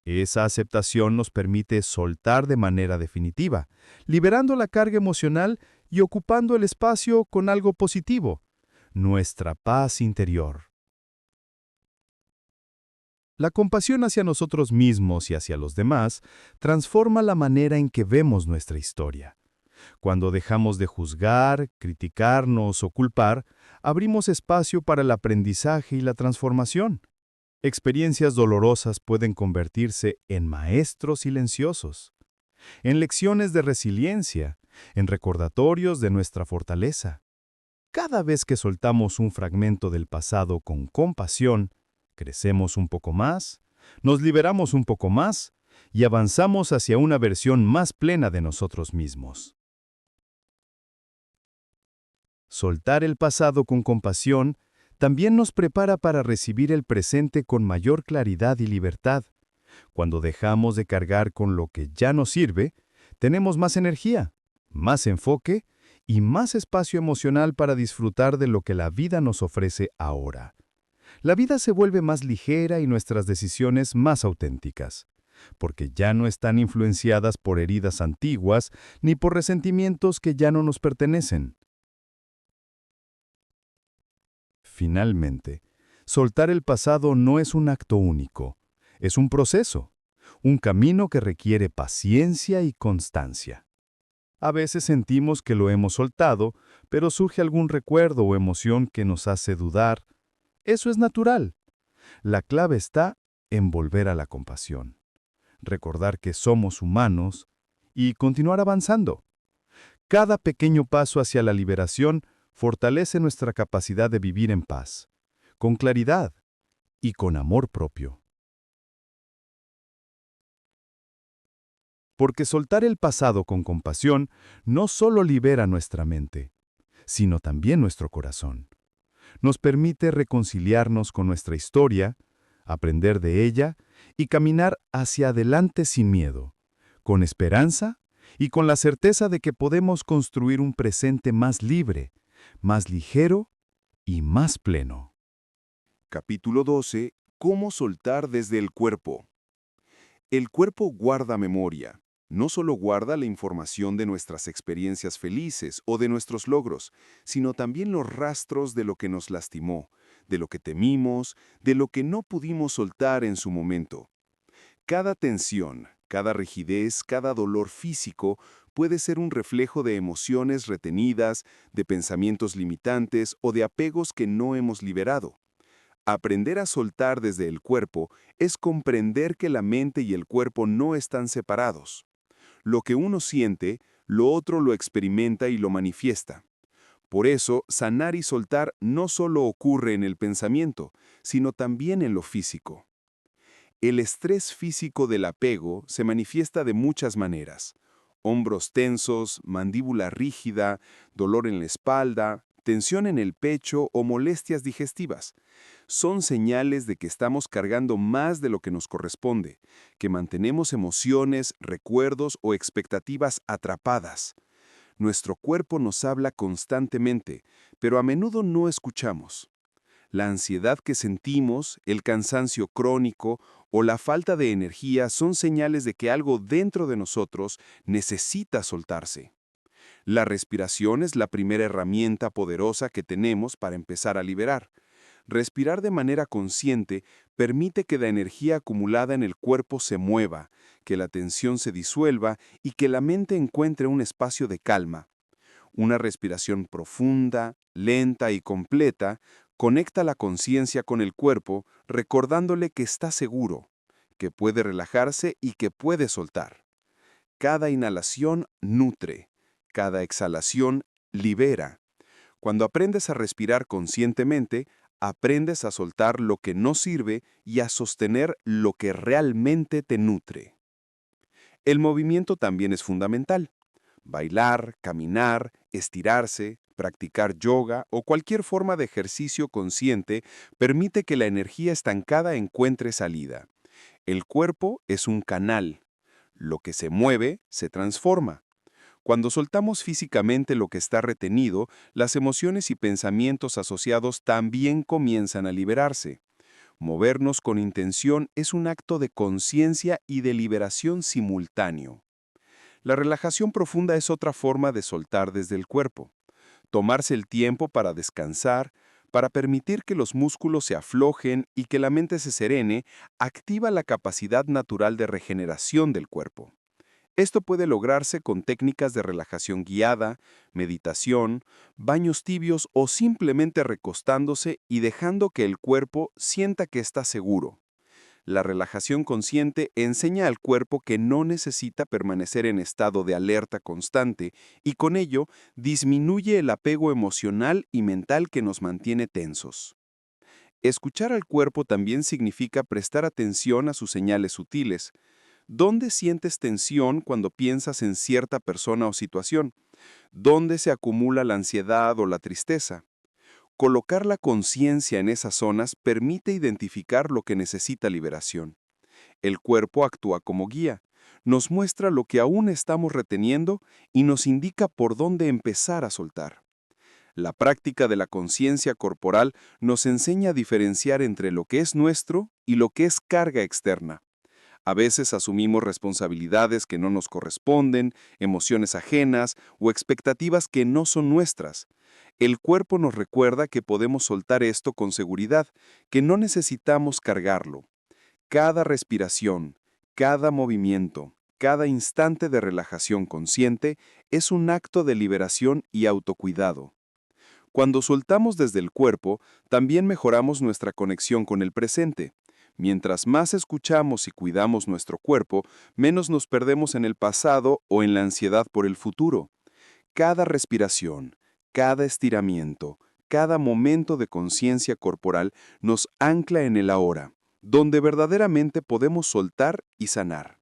Esa aceptación nos permite soltar de manera definitiva, liberando la carga emocional y ocupando el espacio con algo positivo, nuestra paz interior. La compasión hacia nosotros mismos y hacia los demás transforma la manera en que vemos nuestra historia. Cuando dejamos de juzgar, criticarnos o culpar, abrimos espacio para el aprendizaje y la transformación. Experiencias dolorosas pueden convertirse en maestros silenciosos, en lecciones de resiliencia, en recordatorios de nuestra fortaleza. Cada vez que soltamos un fragmento del pasado con compasión, crecemos un poco más, nos liberamos un poco más y avanzamos hacia una versión más plena de nosotros mismos. Soltar el pasado con compasión también nos prepara para recibir el presente con mayor claridad y libertad. Cuando dejamos de cargar con lo que ya nos sirve, tenemos más energía, más enfoque y más espacio emocional para disfrutar de lo que la vida nos ofrece ahora. La vida se vuelve más ligera y nuestras decisiones más auténticas, porque ya no están influenciadas por heridas antiguas ni por resentimientos que ya no nos pertenecen. Finalmente, soltar el pasado no es un acto único, es un proceso, un camino que requiere paciencia y constancia. A veces sentimos que lo hemos soltado, pero surge algún recuerdo o emoción que nos hace dudar. Eso es natural. La clave está en volver a la compasión, recordar que somos humanos y continuar avanzando. Cada pequeño paso hacia la liberación fortalece nuestra capacidad de vivir en paz, con claridad y con amor propio. Porque soltar el pasado con compasión no solo libera nuestra mente, sino también nuestro corazón. Nos permite reconciliarnos con nuestra historia, aprender de ella y caminar hacia adelante sin miedo, con esperanza y con la certeza de que podemos construir un presente más libre, más ligero y más pleno. Capítulo 12. ¿Cómo soltar desde el cuerpo? El cuerpo guarda memoria. No solo guarda la información de nuestras experiencias felices o de nuestros logros, sino también los rastros de lo que nos lastimó, de lo que temimos, de lo que no pudimos soltar en su momento. Cada tensión, cada rigidez, cada dolor físico puede ser un reflejo de emociones retenidas, de pensamientos limitantes o de apegos que no hemos liberado. Aprender a soltar desde el cuerpo es comprender que la mente y el cuerpo no están separados. Lo que uno siente, lo otro lo experimenta y lo manifiesta. Por eso, sanar y soltar no solo ocurre en el pensamiento, sino también en lo físico. El estrés físico del apego se manifiesta de muchas maneras. Hombros tensos, mandíbula rígida, dolor en la espalda, tensión en el pecho o molestias digestivas. Son señales de que estamos cargando más de lo que nos corresponde, que mantenemos emociones, recuerdos o expectativas atrapadas. Nuestro cuerpo nos habla constantemente, pero a menudo no escuchamos. La ansiedad que sentimos, el cansancio crónico o la falta de energía son señales de que algo dentro de nosotros necesita soltarse. La respiración es la primera herramienta poderosa que tenemos para empezar a liberar. Respirar de manera consciente permite que la energía acumulada en el cuerpo se mueva, que la tensión se disuelva y que la mente encuentre un espacio de calma. Una respiración profunda, lenta y completa conecta la conciencia con el cuerpo, recordándole que está seguro, que puede relajarse y que puede soltar. Cada inhalación nutre, cada exhalación libera. Cuando aprendes a respirar conscientemente, aprendes a soltar lo que no sirve y a sostener lo que realmente te nutre. El movimiento también es fundamental. Bailar, caminar, estirarse, practicar yoga o cualquier forma de ejercicio consciente permite que la energía estancada encuentre salida. El cuerpo es un canal. Lo que se mueve se transforma. Cuando soltamos físicamente lo que está retenido, las emociones y pensamientos asociados también comienzan a liberarse. Movernos con intención es un acto de conciencia y de liberación simultáneo. La relajación profunda es otra forma de soltar desde el cuerpo. Tomarse el tiempo para descansar, para permitir que los músculos se aflojen y que la mente se serene, activa la capacidad natural de regeneración del cuerpo. Esto puede lograrse con técnicas de relajación guiada, meditación, baños tibios o simplemente recostándose y dejando que el cuerpo sienta que está seguro. La relajación consciente enseña al cuerpo que no necesita permanecer en estado de alerta constante y con ello disminuye el apego emocional y mental que nos mantiene tensos. Escuchar al cuerpo también significa prestar atención a sus señales sutiles. ¿Dónde sientes tensión cuando piensas en cierta persona o situación? ¿Dónde se acumula la ansiedad o la tristeza? Colocar la conciencia en esas zonas permite identificar lo que necesita liberación. El cuerpo actúa como guía, nos muestra lo que aún estamos reteniendo y nos indica por dónde empezar a soltar. La práctica de la conciencia corporal nos enseña a diferenciar entre lo que es nuestro y lo que es carga externa. A veces asumimos responsabilidades que no nos corresponden, emociones ajenas o expectativas que no son nuestras. El cuerpo nos recuerda que podemos soltar esto con seguridad, que no necesitamos cargarlo. Cada respiración, cada movimiento, cada instante de relajación consciente es un acto de liberación y autocuidado. Cuando soltamos desde el cuerpo, también mejoramos nuestra conexión con el presente. Mientras más escuchamos y cuidamos nuestro cuerpo, menos nos perdemos en el pasado o en la ansiedad por el futuro. Cada respiración, cada estiramiento, cada momento de conciencia corporal nos ancla en el ahora, donde verdaderamente podemos soltar y sanar.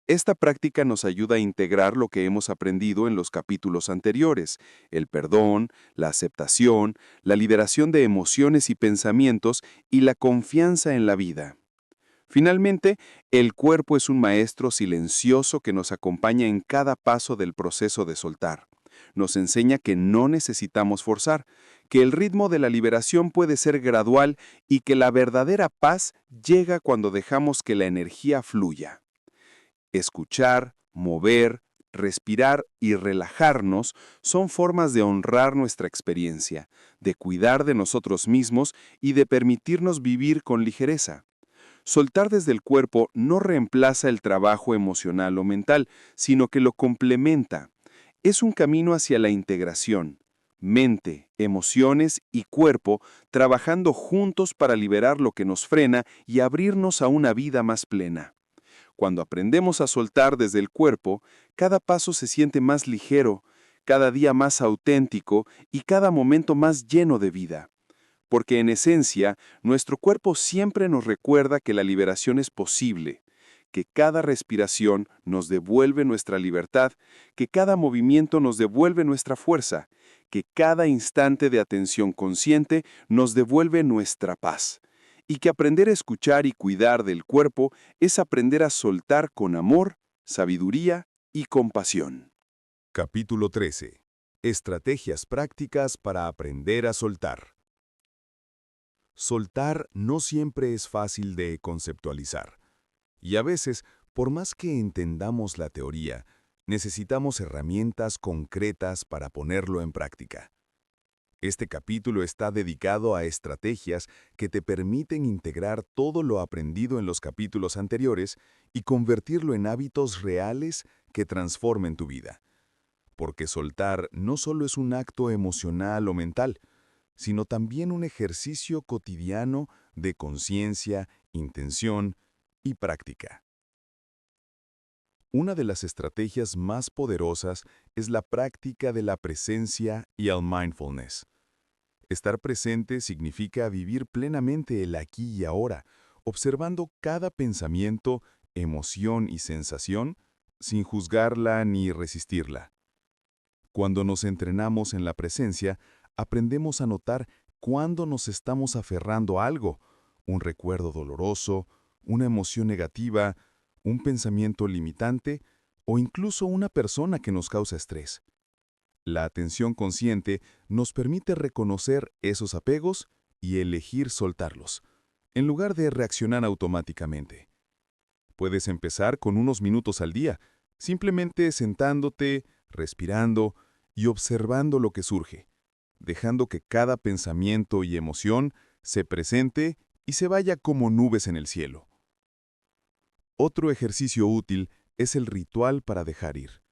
Esta práctica nos ayuda a integrar lo que hemos aprendido en los capítulos anteriores, el perdón, la aceptación, la liberación de emociones y pensamientos y la confianza en la vida. Finalmente, el cuerpo es un maestro silencioso que nos acompaña en cada paso del proceso de soltar. Nos enseña que no necesitamos forzar, que el ritmo de la liberación puede ser gradual y que la verdadera paz llega cuando dejamos que la energía fluya. Escuchar, mover, respirar y relajarnos son formas de honrar nuestra experiencia, de cuidar de nosotros mismos y de permitirnos vivir con ligereza. Soltar desde el cuerpo no reemplaza el trabajo emocional o mental, sino que lo complementa. Es un camino hacia la integración. Mente, emociones y cuerpo trabajando juntos para liberar lo que nos frena y abrirnos a una vida más plena. Cuando aprendemos a soltar desde el cuerpo, cada paso se siente más ligero, cada día más auténtico y cada momento más lleno de vida. Porque en esencia, nuestro cuerpo siempre nos recuerda que la liberación es posible, que cada respiración nos devuelve nuestra libertad, que cada movimiento nos devuelve nuestra fuerza, que cada instante de atención consciente nos devuelve nuestra paz. Y que aprender a escuchar y cuidar del cuerpo es aprender a soltar con amor, sabiduría y compasión. Capítulo 13. Estrategias prácticas para aprender a soltar. Soltar no siempre es fácil de conceptualizar. Y a veces, por más que entendamos la teoría, necesitamos herramientas concretas para ponerlo en práctica. Este capítulo está dedicado a estrategias que te permiten integrar todo lo aprendido en los capítulos anteriores y convertirlo en hábitos reales que transformen tu vida. Porque soltar no solo es un acto emocional o mental, sino también un ejercicio cotidiano de conciencia, intención y práctica. Una de las estrategias más poderosas es la práctica de la presencia y el mindfulness. Estar presente significa vivir plenamente el aquí y ahora, observando cada pensamiento, emoción y sensación sin juzgarla ni resistirla. Cuando nos entrenamos en la presencia, aprendemos a notar cuándo nos estamos aferrando a algo, un recuerdo doloroso, una emoción negativa, un pensamiento limitante o incluso una persona que nos causa estrés. La atención consciente nos permite reconocer esos apegos y elegir soltarlos, en lugar de reaccionar automáticamente. Puedes empezar con unos minutos al día, simplemente sentándote, respirando y observando lo que surge, dejando que cada pensamiento y emoción se presente y se vaya como nubes en el cielo. Otro ejercicio útil es el ritual para dejar ir.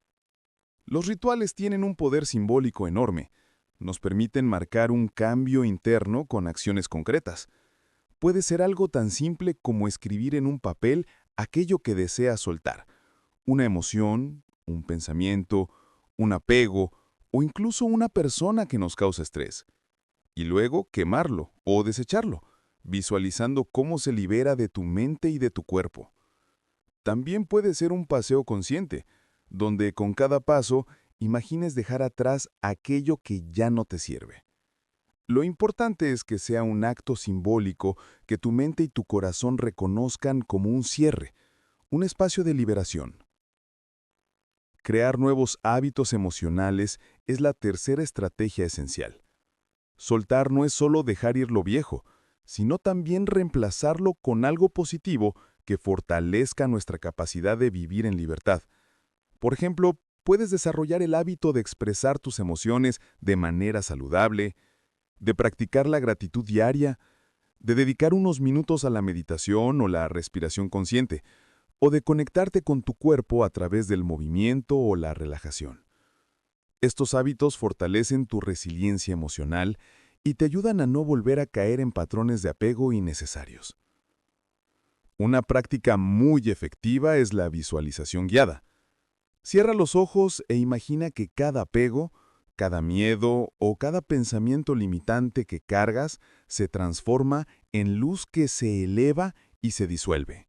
Los rituales tienen un poder simbólico enorme. Nos permiten marcar un cambio interno con acciones concretas. Puede ser algo tan simple como escribir en un papel aquello que deseas soltar. Una emoción, un pensamiento, un apego o incluso una persona que nos causa estrés. Y luego quemarlo o desecharlo, visualizando cómo se libera de tu mente y de tu cuerpo. También puede ser un paseo consciente, donde con cada paso imagines dejar atrás aquello que ya no te sirve. Lo importante es que sea un acto simbólico que tu mente y tu corazón reconozcan como un cierre, un espacio de liberación. Crear nuevos hábitos emocionales es la tercera estrategia esencial. Soltar no es solo dejar ir lo viejo, sino también reemplazarlo con algo positivo que fortalezca nuestra capacidad de vivir en libertad. Por ejemplo, puedes desarrollar el hábito de expresar tus emociones de manera saludable, de practicar la gratitud diaria, de dedicar unos minutos a la meditación o la respiración consciente, o de conectarte con tu cuerpo a través del movimiento o la relajación. Estos hábitos fortalecen tu resiliencia emocional y te ayudan a no volver a caer en patrones de apego innecesarios. Una práctica muy efectiva es la visualización guiada. Cierra los ojos e imagina que cada apego, cada miedo o cada pensamiento limitante que cargas se transforma en luz que se eleva y se disuelve.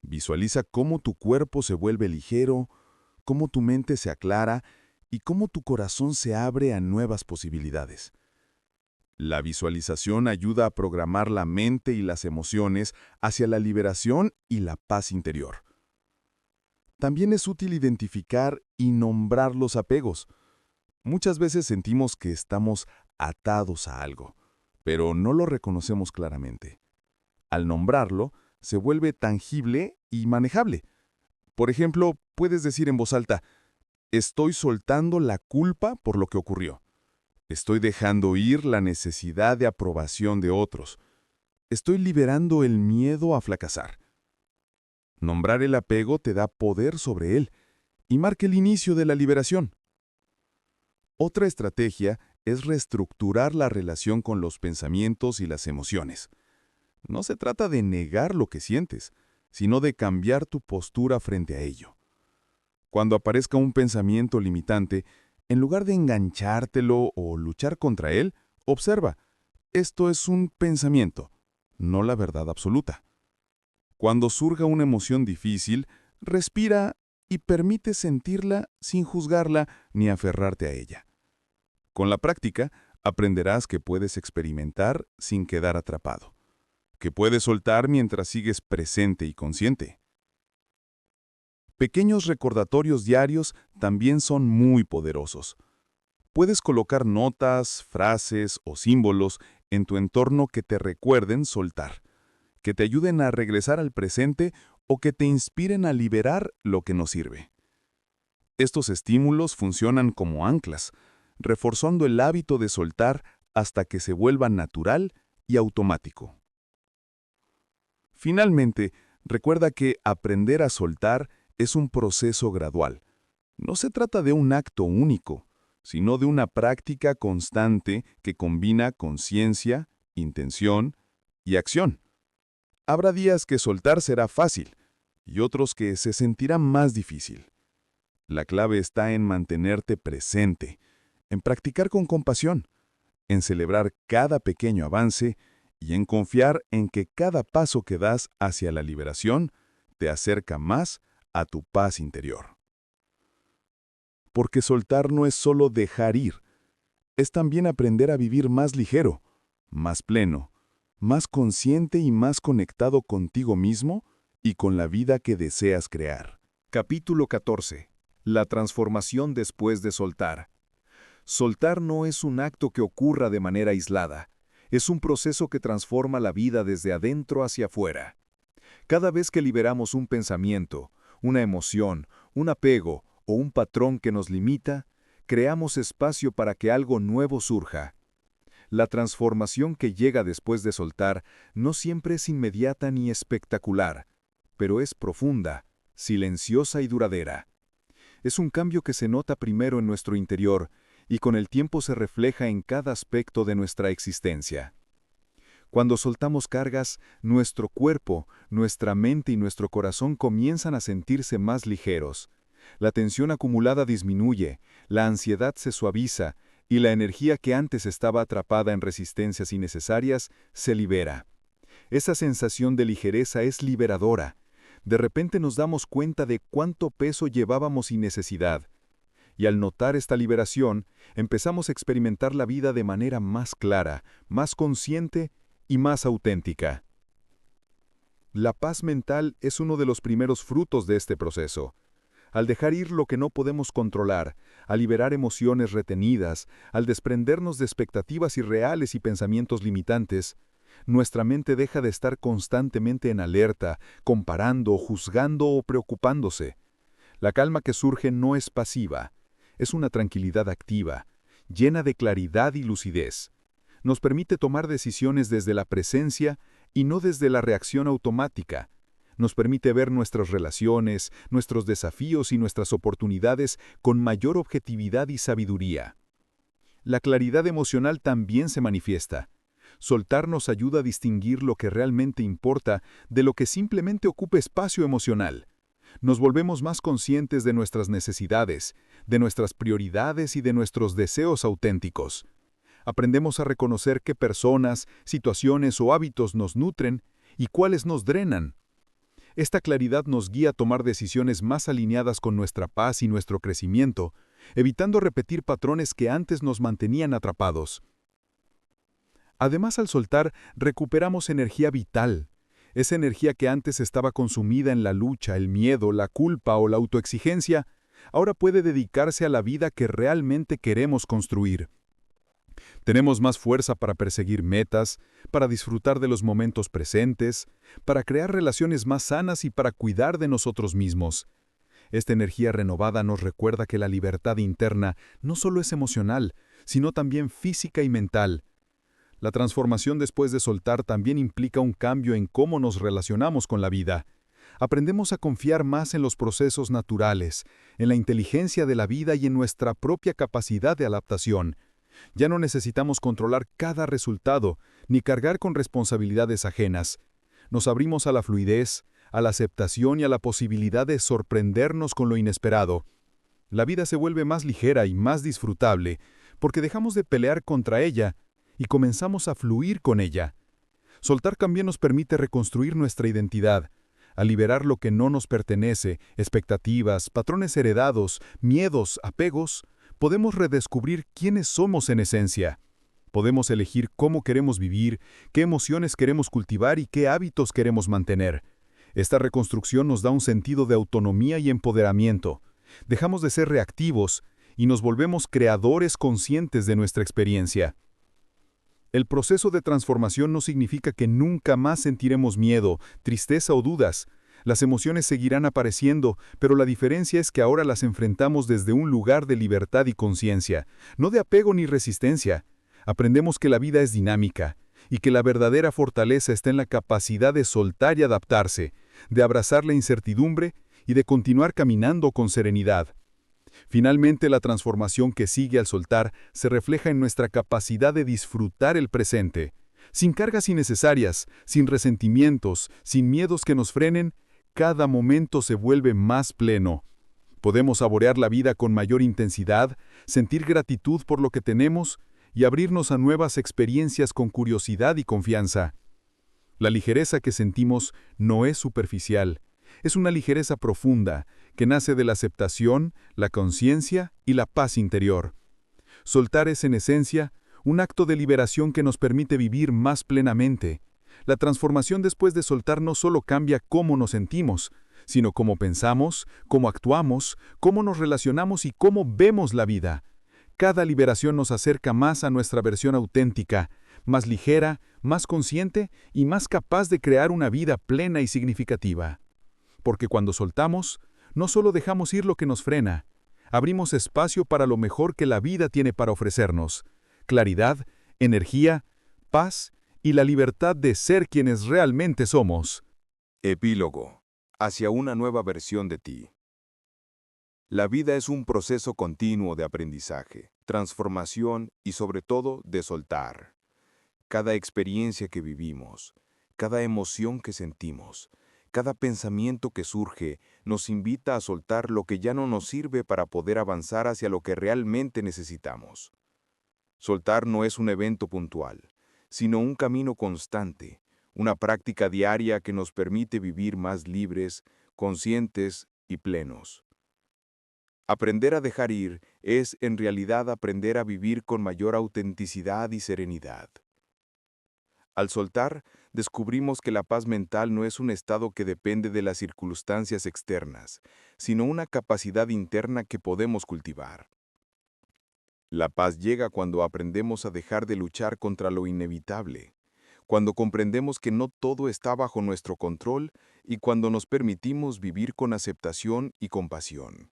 Visualiza cómo tu cuerpo se vuelve ligero, cómo tu mente se aclara y cómo tu corazón se abre a nuevas posibilidades. La visualización ayuda a programar la mente y las emociones hacia la liberación y la paz interior. También es útil identificar y nombrar los apegos. Muchas veces sentimos que estamos atados a algo, pero no lo reconocemos claramente. Al nombrarlo, se vuelve tangible y manejable. Por ejemplo, puedes decir en voz alta, estoy soltando la culpa por lo que ocurrió. Estoy dejando ir la necesidad de aprobación de otros. Estoy liberando el miedo a fracasar. Nombrar el apego te da poder sobre él y marca el inicio de la liberación. Otra estrategia es reestructurar la relación con los pensamientos y las emociones. No se trata de negar lo que sientes, sino de cambiar tu postura frente a ello. Cuando aparezca un pensamiento limitante, en lugar de enganchártelo o luchar contra él, observa, esto es un pensamiento, no la verdad absoluta. Cuando surja una emoción difícil, respira y permite sentirla sin juzgarla ni aferrarte a ella. Con la práctica, aprenderás que puedes experimentar sin quedar atrapado, que puedes soltar mientras sigues presente y consciente. Pequeños recordatorios diarios también son muy poderosos. Puedes colocar notas, frases o símbolos en tu entorno que te recuerden soltar, que te ayuden a regresar al presente o que te inspiren a liberar lo que no sirve. Estos estímulos funcionan como anclas, reforzando el hábito de soltar hasta que se vuelva natural y automático. Finalmente, recuerda que aprender a soltar es un proceso gradual. No se trata de un acto único, sino de una práctica constante que combina conciencia, intención y acción. Habrá días que soltar será fácil y otros que se sentirá más difícil. La clave está en mantenerte presente, en practicar con compasión, en celebrar cada pequeño avance y en confiar en que cada paso que das hacia la liberación te acerca más a tu paz interior. Porque soltar no es solo dejar ir, es también aprender a vivir más ligero, más pleno, más consciente y más conectado contigo mismo y con la vida que deseas crear. Capítulo 14. La transformación después de soltar. Soltar no es un acto que ocurra de manera aislada. Es un proceso que transforma la vida desde adentro hacia afuera. Cada vez que liberamos un pensamiento, una emoción, un apego o un patrón que nos limita, creamos espacio para que algo nuevo surja. La transformación que llega después de soltar no siempre es inmediata ni espectacular, pero es profunda, silenciosa y duradera. Es un cambio que se nota primero en nuestro interior y con el tiempo se refleja en cada aspecto de nuestra existencia. Cuando soltamos cargas, nuestro cuerpo, nuestra mente y nuestro corazón comienzan a sentirse más ligeros. La tensión acumulada disminuye, la ansiedad se suaviza y la energía que antes estaba atrapada en resistencias innecesarias se libera. Esa sensación de ligereza es liberadora. De repente nos damos cuenta de cuánto peso llevábamos sin necesidad. Y al notar esta liberación, empezamos a experimentar la vida de manera más clara, más consciente y más auténtica. La paz mental es uno de los primeros frutos de este proceso. Al dejar ir lo que no podemos controlar, al liberar emociones retenidas, al desprendernos de expectativas irreales y pensamientos limitantes, nuestra mente deja de estar constantemente en alerta, comparando, juzgando o preocupándose. La calma que surge no es pasiva, es una tranquilidad activa, llena de claridad y lucidez. Nos permite tomar decisiones desde la presencia y no desde la reacción automática. Nos permite ver nuestras relaciones, nuestros desafíos y nuestras oportunidades con mayor objetividad y sabiduría. La claridad emocional también se manifiesta. Soltar nos ayuda a distinguir lo que realmente importa de lo que simplemente ocupa espacio emocional. Nos volvemos más conscientes de nuestras necesidades, de nuestras prioridades y de nuestros deseos auténticos. Aprendemos a reconocer qué personas, situaciones o hábitos nos nutren y cuáles nos drenan. Esta claridad nos guía a tomar decisiones más alineadas con nuestra paz y nuestro crecimiento, evitando repetir patrones que antes nos mantenían atrapados. Además, al soltar, recuperamos energía vital. Esa energía que antes estaba consumida en la lucha, el miedo, la culpa o la autoexigencia, ahora puede dedicarse a la vida que realmente queremos construir. Tenemos más fuerza para perseguir metas, para disfrutar de los momentos presentes, para crear relaciones más sanas y para cuidar de nosotros mismos. Esta energía renovada nos recuerda que la libertad interna no solo es emocional, sino también física y mental. La transformación después de soltar también implica un cambio en cómo nos relacionamos con la vida. Aprendemos a confiar más en los procesos naturales, en la inteligencia de la vida y en nuestra propia capacidad de adaptación. Ya no necesitamos controlar cada resultado, ni cargar con responsabilidades ajenas. Nos abrimos a la fluidez, a la aceptación y a la posibilidad de sorprendernos con lo inesperado. La vida se vuelve más ligera y más disfrutable, porque dejamos de pelear contra ella y comenzamos a fluir con ella. Soltar también nos permite reconstruir nuestra identidad, a liberar lo que no nos pertenece, expectativas, patrones heredados, miedos, apegos. Podemos redescubrir quiénes somos en esencia. Podemos elegir cómo queremos vivir, qué emociones queremos cultivar y qué hábitos queremos mantener. Esta reconstrucción nos da un sentido de autonomía y empoderamiento. Dejamos de ser reactivos y nos volvemos creadores conscientes de nuestra experiencia. El proceso de transformación no significa que nunca más sentiremos miedo, tristeza o dudas. Las emociones seguirán apareciendo, pero la diferencia es que ahora las enfrentamos desde un lugar de libertad y conciencia, no de apego ni resistencia. Aprendemos que la vida es dinámica y que la verdadera fortaleza está en la capacidad de soltar y adaptarse, de abrazar la incertidumbre y de continuar caminando con serenidad. Finalmente, la transformación que sigue al soltar se refleja en nuestra capacidad de disfrutar el presente, sin cargas innecesarias, sin resentimientos, sin miedos que nos frenen. Cada momento se vuelve más pleno. Podemos saborear la vida con mayor intensidad, sentir gratitud por lo que tenemos y abrirnos a nuevas experiencias con curiosidad y confianza. La ligereza que sentimos no es superficial, es una ligereza profunda que nace de la aceptación, la conciencia y la paz interior. Soltar es, en esencia, un acto de liberación que nos permite vivir más plenamente. La transformación después de soltar no solo cambia cómo nos sentimos, sino cómo pensamos, cómo actuamos, cómo nos relacionamos y cómo vemos la vida. Cada liberación nos acerca más a nuestra versión auténtica, más ligera, más consciente y más capaz de crear una vida plena y significativa. Porque cuando soltamos, no solo dejamos ir lo que nos frena, abrimos espacio para lo mejor que la vida tiene para ofrecernos: claridad, energía, paz y la libertad de ser quienes realmente somos. Epílogo. Hacia una nueva versión de ti. La vida es un proceso continuo de aprendizaje, transformación y sobre todo de soltar. Cada experiencia que vivimos, cada emoción que sentimos, cada pensamiento que surge nos invita a soltar lo que ya no nos sirve para poder avanzar hacia lo que realmente necesitamos. Soltar no es un evento puntual, sino un camino constante, una práctica diaria que nos permite vivir más libres, conscientes y plenos. Aprender a dejar ir es, en realidad, aprender a vivir con mayor autenticidad y serenidad. Al soltar, descubrimos que la paz mental no es un estado que depende de las circunstancias externas, sino una capacidad interna que podemos cultivar. La paz llega cuando aprendemos a dejar de luchar contra lo inevitable, cuando comprendemos que no todo está bajo nuestro control y cuando nos permitimos vivir con aceptación y compasión,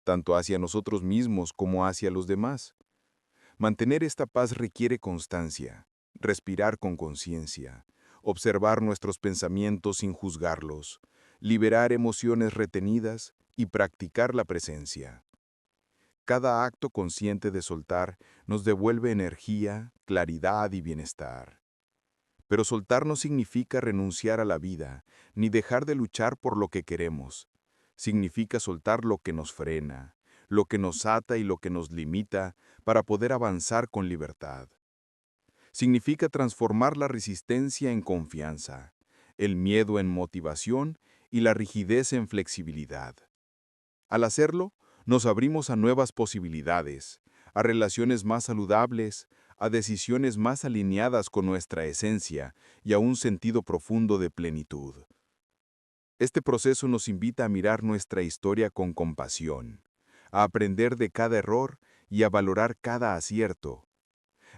tanto hacia nosotros mismos como hacia los demás. Mantener esta paz requiere constancia, respirar con conciencia, observar nuestros pensamientos sin juzgarlos, liberar emociones retenidas y practicar la presencia. Cada acto consciente de soltar nos devuelve energía, claridad y bienestar. Pero soltar no significa renunciar a la vida, ni dejar de luchar por lo que queremos. Significa soltar lo que nos frena, lo que nos ata y lo que nos limita para poder avanzar con libertad. Significa transformar la resistencia en confianza, el miedo en motivación y la rigidez en flexibilidad. Al hacerlo, nos abrimos a nuevas posibilidades, a relaciones más saludables, a decisiones más alineadas con nuestra esencia y a un sentido profundo de plenitud. Este proceso nos invita a mirar nuestra historia con compasión, a aprender de cada error y a valorar cada acierto.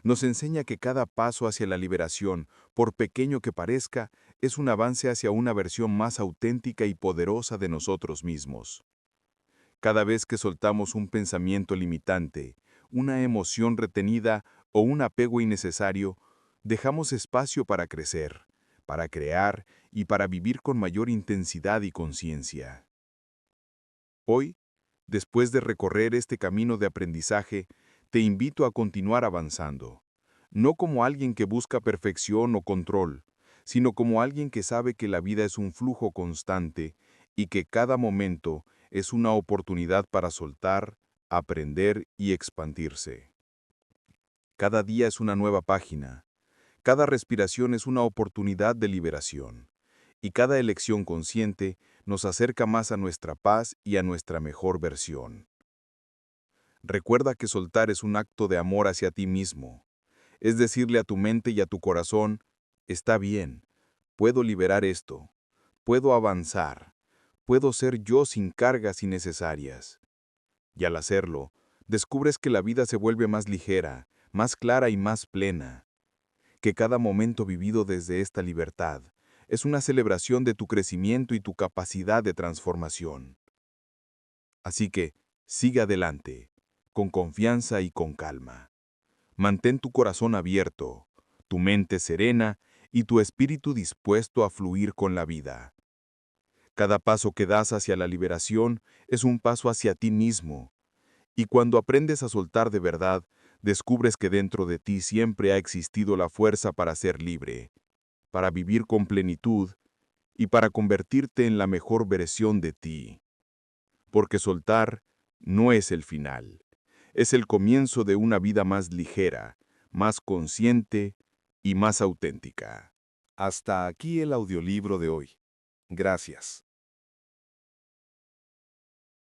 Nos enseña que cada paso hacia la liberación, por pequeño que parezca, es un avance hacia una versión más auténtica y poderosa de nosotros mismos. Cada vez que soltamos un pensamiento limitante, una emoción retenida o un apego innecesario, dejamos espacio para crecer, para crear y para vivir con mayor intensidad y conciencia. Hoy, después de recorrer este camino de aprendizaje, te invito a continuar avanzando, no como alguien que busca perfección o control, sino como alguien que sabe que la vida es un flujo constante y que cada momento es una oportunidad para soltar, aprender y expandirse. Cada día es una nueva página, cada respiración es una oportunidad de liberación, y cada elección consciente nos acerca más a nuestra paz y a nuestra mejor versión. Recuerda que soltar es un acto de amor hacia ti mismo, es decirle a tu mente y a tu corazón: está bien, puedo liberar esto, puedo avanzar, puedo ser yo sin cargas innecesarias. Y al hacerlo, descubres que la vida se vuelve más ligera, más clara y más plena. Que cada momento vivido desde esta libertad es una celebración de tu crecimiento y tu capacidad de transformación. Así que, sigue adelante, con confianza y con calma. Mantén tu corazón abierto, tu mente serena y tu espíritu dispuesto a fluir con la vida. Cada paso que das hacia la liberación es un paso hacia ti mismo, y cuando aprendes a soltar de verdad, descubres que dentro de ti siempre ha existido la fuerza para ser libre, para vivir con plenitud y para convertirte en la mejor versión de ti. Porque soltar no es el final, es el comienzo de una vida más ligera, más consciente y más auténtica. Hasta aquí el audiolibro de hoy. Gracias.